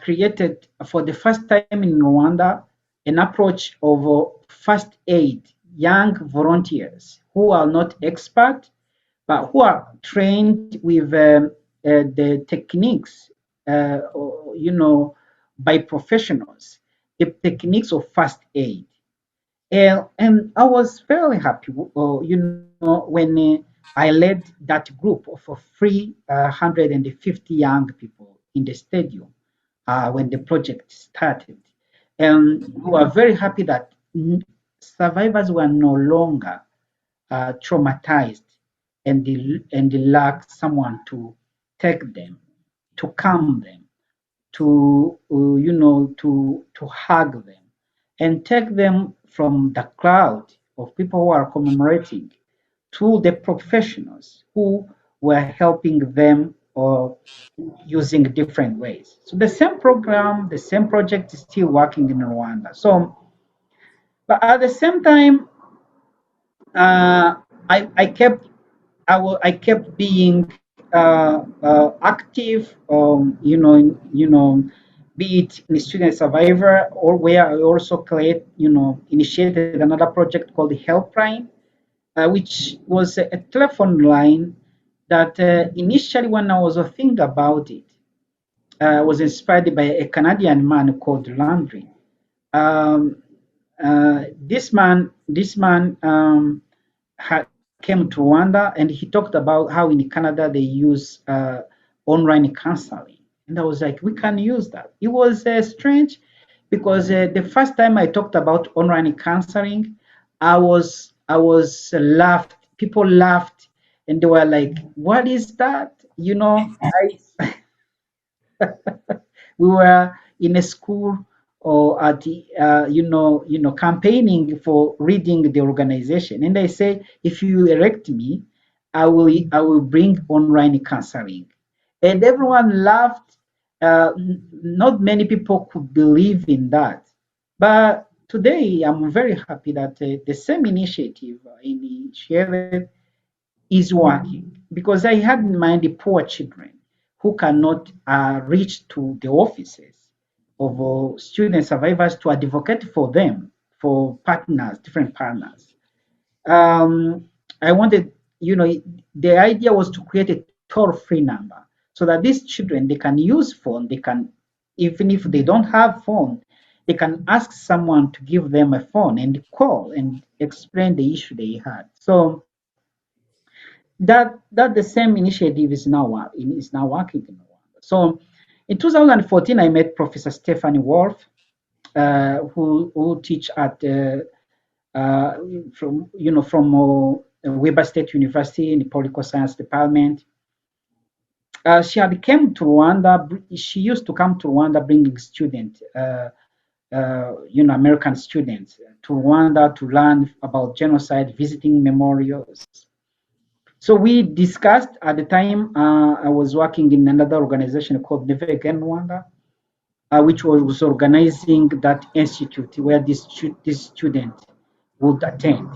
created, for the first time in Rwanda, an approach of first aid, young volunteers who are not expert, but who are trained with the techniques, by professionals, the techniques of first aid. And I was very happy, when I led that group of 350 young people in the stadium when the project started. And we were very happy that survivors were no longer traumatized, and they lacked someone to take them, to calm them, to to hug them and take them from the crowd of people who are commemorating to the professionals who were helping them or using different ways. So the same program, the same project is still working in Rwanda. So, but at the same time, uh, I kept I kept being active, be it in Student Survivor, or where I also create, initiated another project called the Helpline, which was a telephone line that initially, when I was thinking about it, was inspired by a Canadian man called Landry. Um, this man came to Rwanda, and he talked about how in Canada they use online counseling, and I was like, we can use that. It was strange because the first time I talked about online counseling, I was laughed. People laughed, and they were like, "What is that?" I we were in a school or at the, campaigning for reading the organization, and I say, if you elect me, I will bring online counseling, and everyone laughed. Not many people could believe in that, but today I'm very happy that the same initiative initiated is working, because I had in mind the poor children who cannot reach to the offices of student survivors to advocate for them, for partners, different partners. Um, I wanted, the idea was to create a toll-free number so that these children, they can use phone, they can, even if they don't have phone, they can ask someone to give them a phone and call and explain the issue they had. So that the same initiative is now working in Rwanda. So in 2014, I met Professor Stephanie Wolf, who teach at uh, from Weber State University in the political science department. She had came to Rwanda. She used to come to Rwanda, bringing students, American students, to Rwanda to learn about genocide, visiting memorials. So we discussed at the time. I was working in another organization called Never Again Rwanda, which was organizing that institute where this student would attend.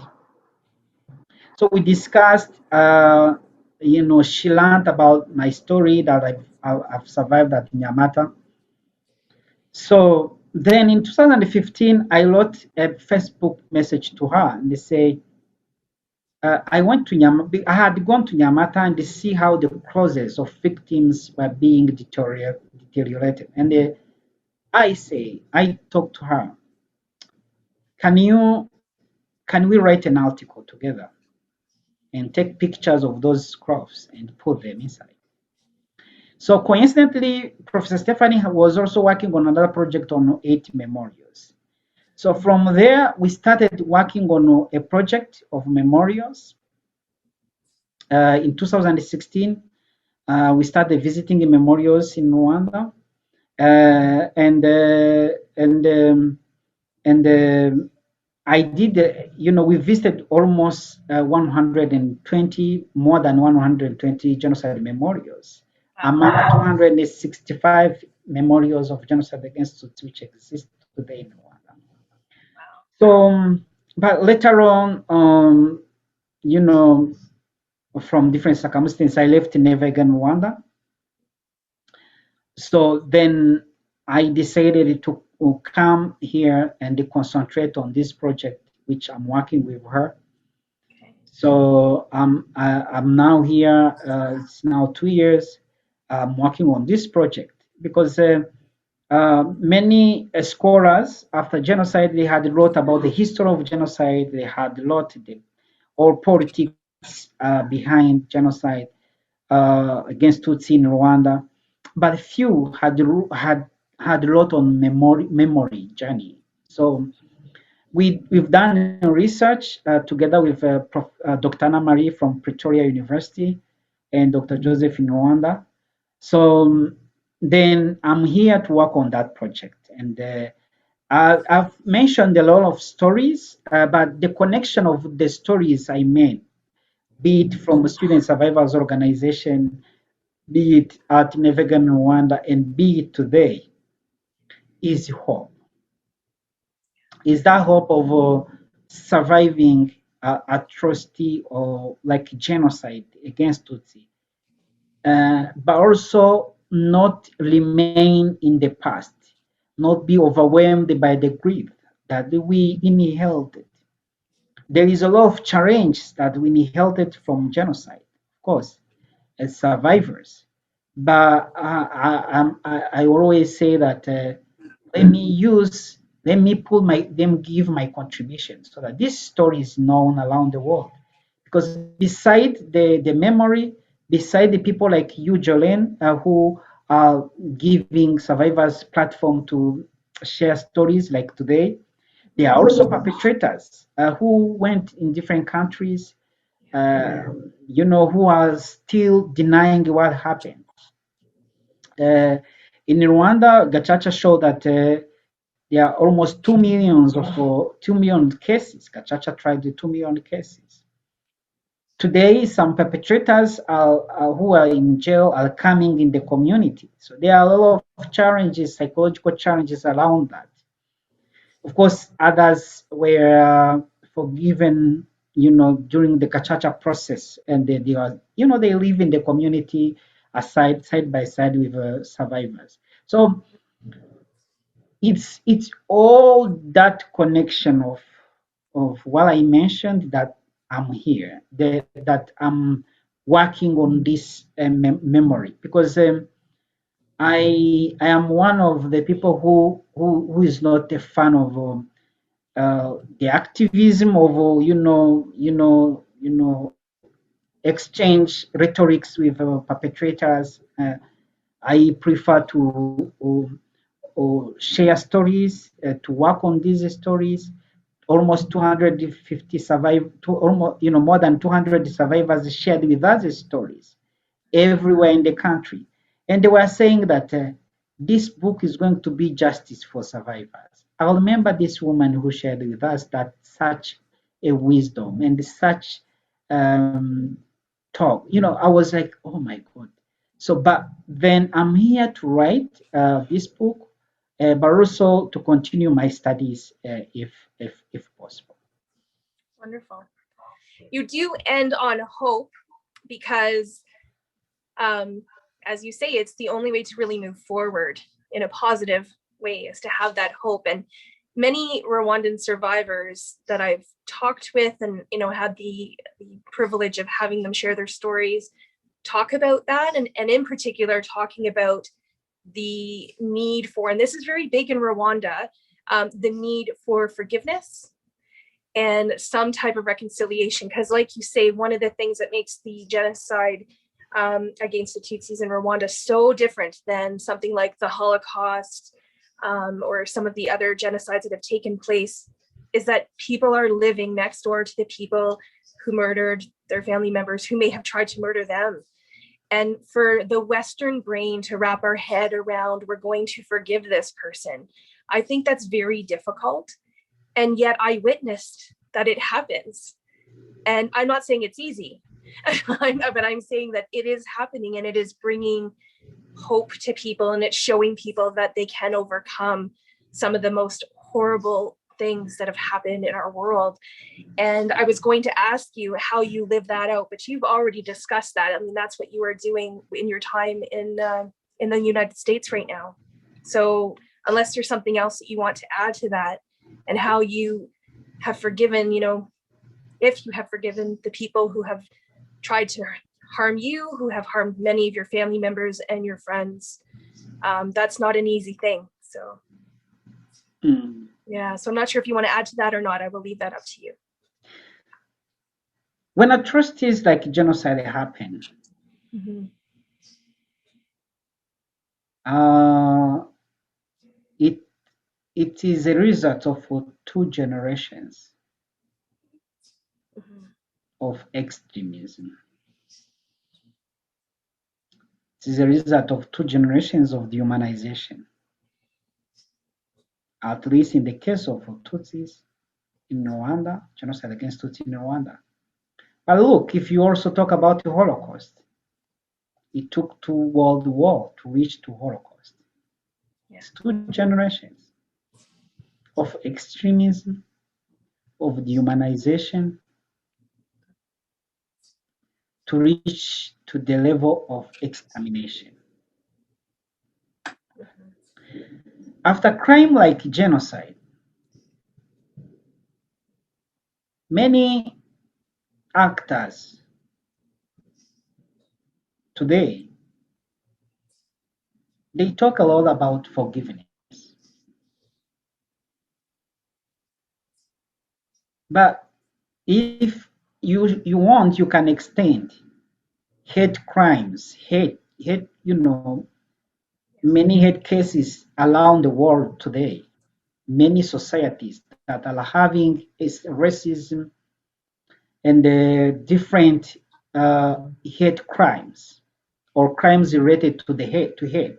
So we discussed. She learned about my story that I've survived at Nyamata. So then in 2015, I wrote a Facebook message to her and they say, I went to I had gone to Nyamata and to see how the causes of victims were being deteriorated. And I talked to her, can you, can we write an article together and take pictures of those crops and put them inside? So coincidentally, Professor Stephanie was also working on another project on 8 memorials. So from there, we started working on a project of memorials. In 2016, we started visiting the memorials in Rwanda, and I did, we visited almost 120, more than 120 genocide memorials, among 265 memorials of genocide against Tutsi which exist today in Rwanda. So, but later on, you know, from different circumstances, I left Never Again Rwanda. So then I decided to come here and concentrate on this project, which I'm working with her. So I'm now here. It's now 2 years. I'm working on this project because many scholars after genocide, they had wrote about the history of genocide. They had wrote the all politics behind genocide against Tutsi in Rwanda, but few had a lot on memory journey. So we've done research together with Dr. Anna Marie from Pretoria University and Dr. Joseph in Rwanda. So then I'm here to work on that project. And I've mentioned a lot of stories, but the connection of the stories I made, be it from a student survivors organization, be it at Nevegan Rwanda, and be it today, is hope. Is that hope of surviving atrocity or like genocide against Tutsi, but also not remain in the past, not be overwhelmed by the grief that we inherited. There is a lot of challenge that we inherited from genocide, of course, as survivors. But I always say that let me pull my, them give my contribution so that this story is known around the world. Because beside the memory, beside the people like you, Jolene, who are giving survivors platform to share stories like today, there are also perpetrators who went in different countries, who are still denying what happened. Uh, in Rwanda, Gacaca showed that there are almost 2 million cases. Gacaca tried the 2 million cases. Today, some perpetrators who are in jail are coming in the community. So there are a lot of challenges, psychological challenges around that. Of course, others were forgiven, during the Gacaca process, and they are, they live in the community side by side with survivors. So it's all that connection of what I mentioned that I'm here, that I'm working on this memory, because I am one of the people who is not a fan of the activism of exchange rhetorics with perpetrators. I prefer to share stories, to work on these stories. Almost 250 almost, more than 200 survivors shared with us stories everywhere in the country. And they were saying that this book is going to be justice for survivors. I remember this woman who shared with us that such a wisdom and such um, talk. I was like, oh my God. So, but then I'm here to write this book, but also to continue my studies if possible. Wonderful. You do end on hope because, as you say, it's the only way to really move forward in a positive way, is to have that hope. And many Rwandan survivors that I've talked with and had the privilege of having them share their stories talk about that, and in particular talking about the need for, and this is very big in Rwanda, the need for forgiveness and some type of reconciliation. Because like you say, one of the things that makes the genocide against the Tutsis in Rwanda so different than something like the Holocaust or some of the other genocides that have taken place is that people are living next door to the people who murdered their family members, who may have tried to murder them. And for the Western brain to wrap our head around, we're going to forgive this person, I think that's very difficult. And yet I witnessed that it happens. And I'm not saying it's easy, but I'm saying that it is happening, and it is bringing hope to people, and it's showing people that they can overcome some of the most horrible things that have happened in our world. And I was going to ask you how you live that out, but you've already discussed that. I mean, that's what you are doing in your time in the United States right now. So unless there's something else that you want to add to that, and how you have forgiven, if you have forgiven the people who have tried to harm you, who have harmed many of your family members and your friends, that's not an easy thing. So yeah, so I'm not sure if you want to add to that or not. I will leave that up to you. When atrocities like genocide happen, it is a result of 2 generations of extremism. It is a result of 2 generations of dehumanization, at least in the case of Tutsis in Rwanda, genocide against Tutsis in Rwanda. But look, if you also talk about the Holocaust, it took 2 world wars to reach to Holocaust. It's 2 generations of extremism, of dehumanization, to reach to the level of extermination. After crime like genocide, many actors today, they talk a lot about forgiveness. But if you want, you can extend hate crimes, many hate cases around the world today, many societies that are having racism and different hate crimes or crimes related to the hatred.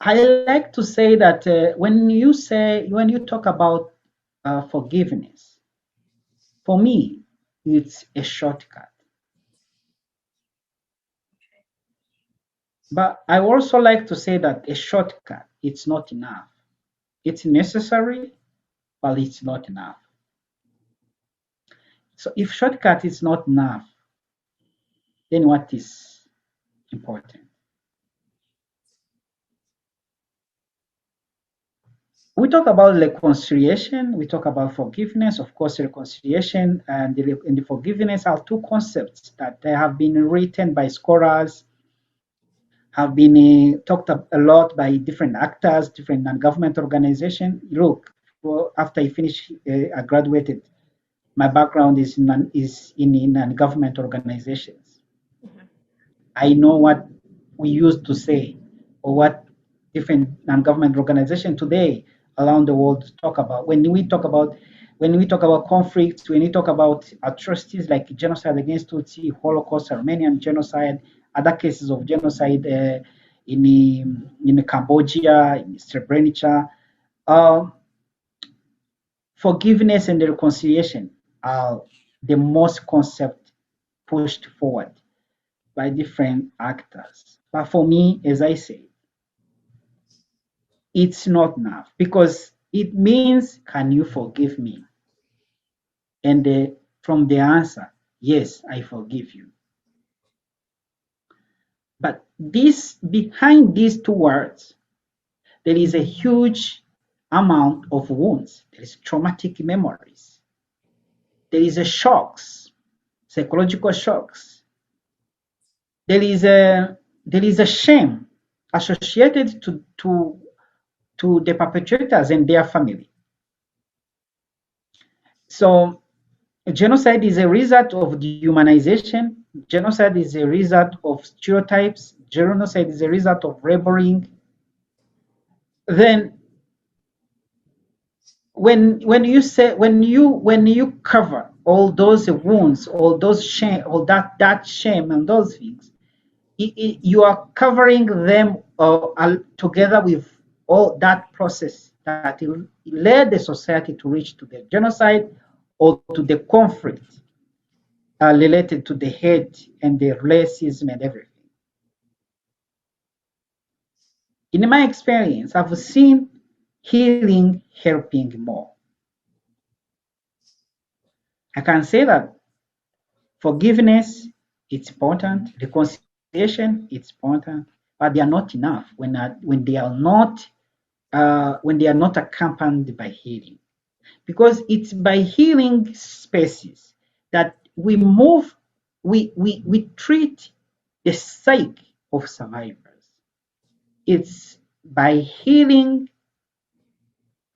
I like to say that when you talk about forgiveness, for me, it's a shortcut. But I also like to say that a shortcut, it's not enough. It's necessary, but it's not enough. So if shortcut is not enough, then what is important? We talk about reconciliation, we talk about forgiveness. Of course, reconciliation and the forgiveness are 2 concepts that have been written by scholars, have been talked a lot by different actors, different non-government organizations. Look, after I finished, I graduated. My background is in non-government organizations. I know what we used to say, or what different non-government organizations today around the world talk about. When we talk about conflicts, when we talk about atrocities like genocide against Tutsi, Holocaust, Armenian genocide, other cases of genocide in Cambodia, in Srebrenica, uh, forgiveness and reconciliation are the most concept pushed forward by different actors. But for me, as I say, it's not enough because it means, can you forgive me? And from the answer, yes, I forgive you. But behind these 2 words, there is a huge amount of wounds. There is traumatic memories. There is a shocks, psychological shocks. There is a shame associated to the perpetrators and their family. So genocide is a result of dehumanization. Genocide is a result of stereotypes. Genocide is a result of laboring. Then when you cover all those wounds, all those shame, all that shame and those things, you are covering them together with all that process that led the society to reach to the genocide or to the conflict related to the hate and the racism and everything. In my experience, I've seen healing helping more. I can say that forgiveness, it's important, reconciliation, it's important, but they are not enough when they are not accompanied by healing. Because it's by healing spaces that we treat the psyche of survivors. It's by healing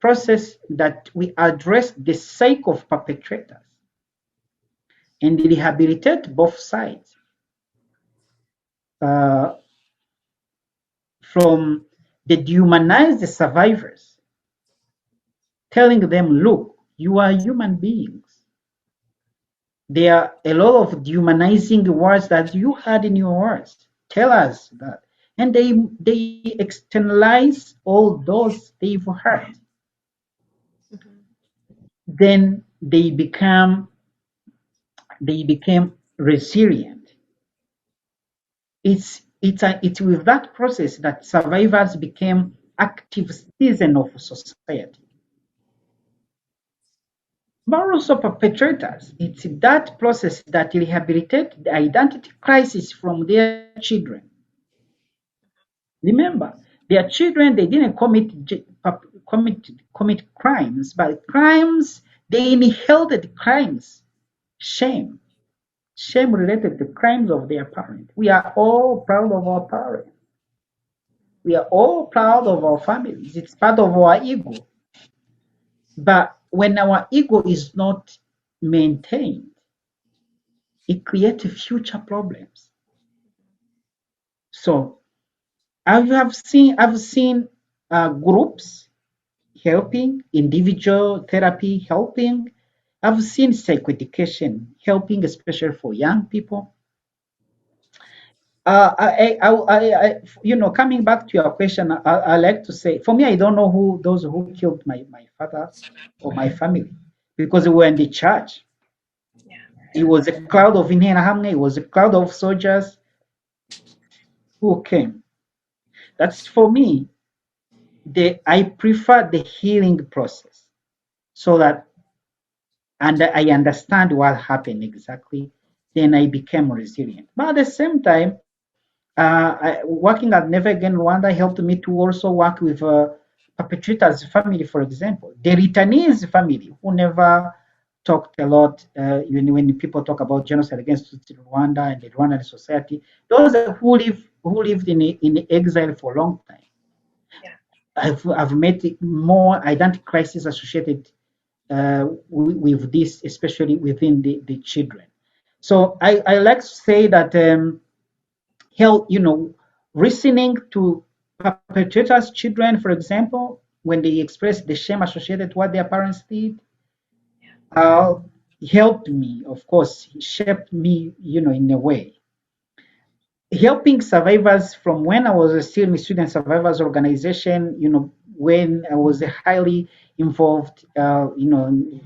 process that we address the psyche of perpetrators and rehabilitate both sides uh, from the dehumanized survivors, telling them, look, you are human beings. There are a lot of dehumanizing words that you had in your words. Tell us that. And they externalize all those they've heard. Then they became resilient. It's with that process that survivors became active citizens of society. But also perpetrators, it's that process that rehabilitate the identity crisis from their children. Remember, their children, they didn't commit crimes, but crimes, they inherited crimes, shame, shame related to crimes of their parents. We are all proud of our parents. We are all proud of our families. It's part of our ego. But when our ego is not maintained, it creates future problems. So I've seen groups helping, individual therapy helping. I've seen psychoeducation helping, especially for young people. Coming back to your question, I like to say, for me, I don't know who those who killed my father or my family, because we were in the church. It was a cloud of Interahamwe, it was a cloud of soldiers who came. That's for me. I prefer the healing process, so that, and I understand what happened exactly. Then I became resilient. But at the same time, working at Never Again Rwanda helped me to also work with perpetrators' family, for example. The returnees' family, who never talked a lot when people talk about genocide against Tutsi in Rwanda and the Rwandan society, those who lived in exile for a long time. I've met more identity crisis associated with this, especially within the children. So I like to say that help, listening to perpetrators' children, for example, when they express the shame associated with what their parents did, uh, helped me, of course, shaped me, in a way. Helping survivors from when I was still in the Student Survivors Organization, when I was highly involved, in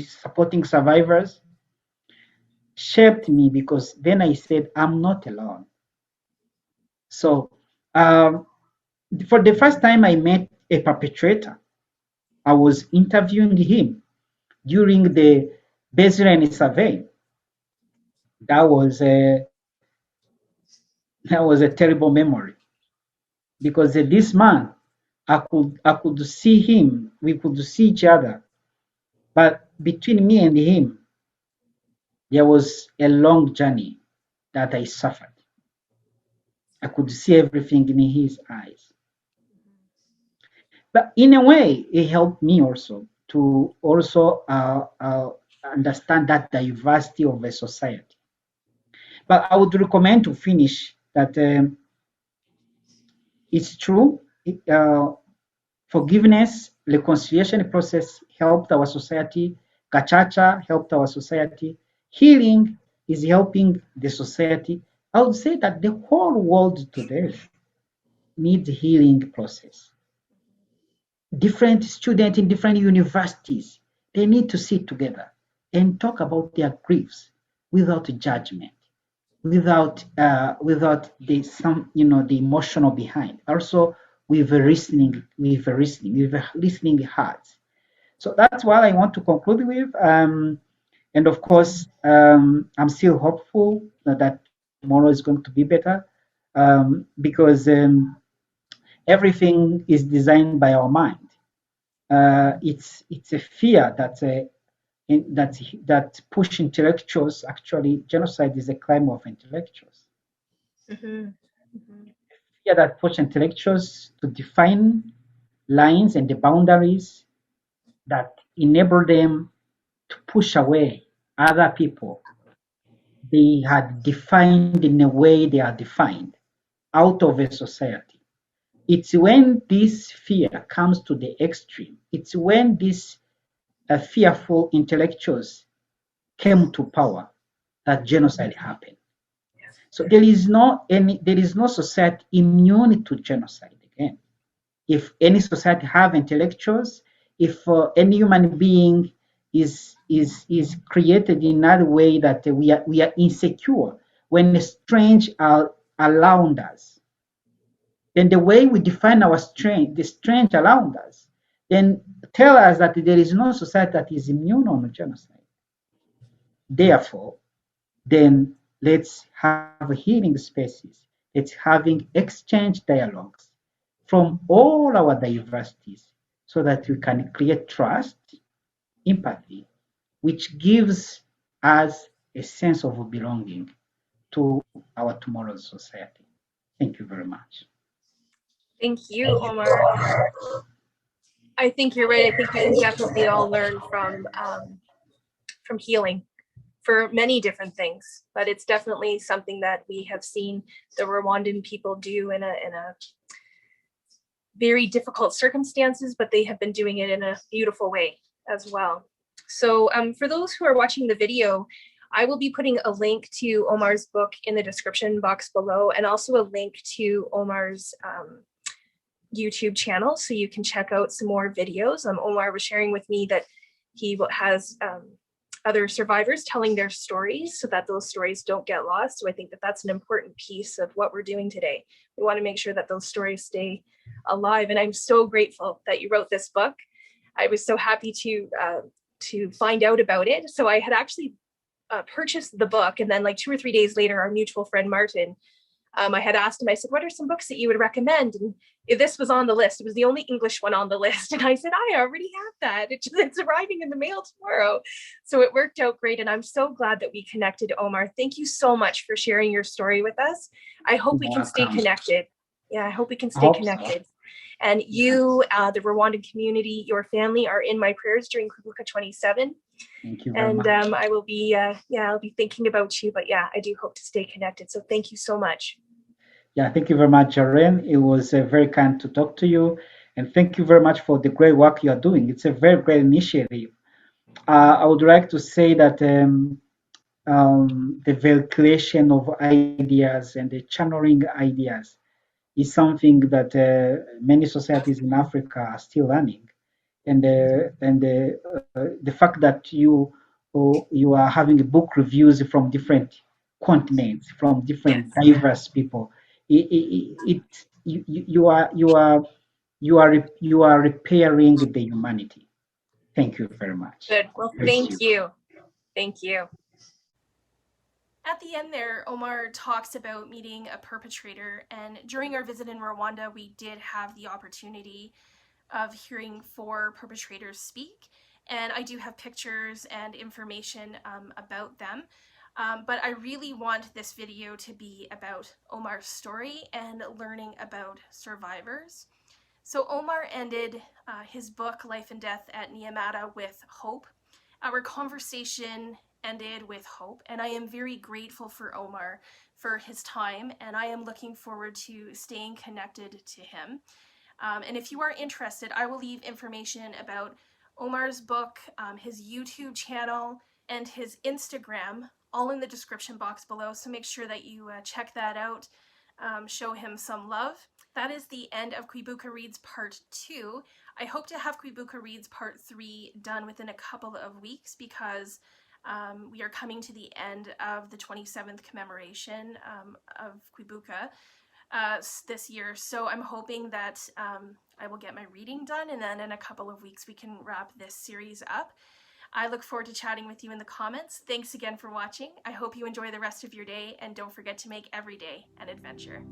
supporting survivors, shaped me, because then I said, I'm not alone. So, um, for the first time I met a perpetrator, I was interviewing him during the baseline survey. That was a that was a terrible memory, because this man, I could see him, we could see each other, but between me and him, there was a long journey that I suffered. I could see everything in his eyes. But in a way, it helped me also to also understand that diversity of a society. But I would recommend to finish that it's true. Forgiveness, reconciliation process helped our society. Gachacha helped our society. Healing is helping the society. I would say that the whole world today needs healing process. Different students in different universities, they need to sit together and talk about their griefs without judgment, without the emotional behind. Also with a listening heart. So that's what I want to conclude with. And of course, I'm still hopeful that tomorrow is going to be better, because everything is designed by our mind. It's a fear that push intellectuals. Actually, genocide is a crime of intellectuals. Fear that push intellectuals to define lines and the boundaries that enable them to push away other people they had defined in a way they are defined out of a society. It's when this fear comes to the extreme. It's when these fearful intellectuals came to power, that genocide happened. So there is no society immune to genocide again. If any society have intellectuals, if any human being is created in that way that we are insecure when strange are around us, then the way we define our strange, the strange around us, then tell us that there is no society that is immune on genocide. Therefore, then let's have healing spaces. Let's having exchange dialogues from all our diversities so that we can create trust, empathy, which gives us a sense of belonging to our tomorrow's society. Thank you very much. Thank you, Omar. I think you're right. I think we can definitely all learn from healing for many different things, but it's definitely something that we have seen the Rwandan people do in a very difficult circumstances, but they have been doing it in a beautiful way as well. So for those who are watching the video, I will be putting a link to Omar's book in the description box below, and also a link to Omar's YouTube channel, so you can check out some more videos. Omar was sharing with me that he has other survivors telling their stories so that those stories don't get lost. So I think that that's an important piece of what we're doing today. We want to make sure that those stories stay alive. And I'm so grateful that you wrote this book. I was so happy to find out about it. So I had actually purchased the book, and then like 2 or 3 days later, our mutual friend Martin, I had asked him, I said, what are some books that you would recommend? And this was on the list. It was the only English one on the list. And I said, I already have that. It's arriving in the mail tomorrow. So it worked out great. And I'm so glad that we connected, Omar. Thank you so much for sharing your story with us. I hope we can stay connected. Yeah, I hope we can stay connected. So. And you, the Rwandan community, your family are in my prayers during Kwibuka 27. Thank you very much. I will be, I'll be thinking about you. But yeah, I do hope to stay connected. So thank you so much. Yeah, thank you very much, Jaren. It was very kind to talk to you. And thank you very much for the great work you are doing. It's a very great initiative. I would like to say that the vehiculation of ideas and the channeling ideas is something that many societies in Africa are still learning. And the fact that you are having book reviews from different continents, from different diverse people, you are repairing the humanity. Thank you very much. Good. Well, thank you. Thank you. At the end there, Omar talks about meeting a perpetrator, and during our visit in Rwanda, we did have the opportunity of hearing 4 perpetrators speak, and I do have pictures and information about them. But I really want this video to be about Omar's story and learning about survivors. So Omar ended his book, Life and Death at Nyamata, with hope. Our conversation ended with hope, and I am very grateful for Omar for his time, and I am looking forward to staying connected to him. And if you are interested, I will leave information about Omar's book, his YouTube channel, and his Instagram all in the description box below, so make sure that you check that out, show him some love. That is the end of Kwibuka Reads Part 2. I hope to have Kwibuka Reads Part 3 done within a couple of weeks, because we are coming to the end of the 27th commemoration of Kwibuka this year. So I'm hoping that I will get my reading done, and then in a couple of weeks we can wrap this series up. I look forward to chatting with you in the comments. Thanks again for watching. I hope you enjoy the rest of your day, and don't forget to make every day an adventure.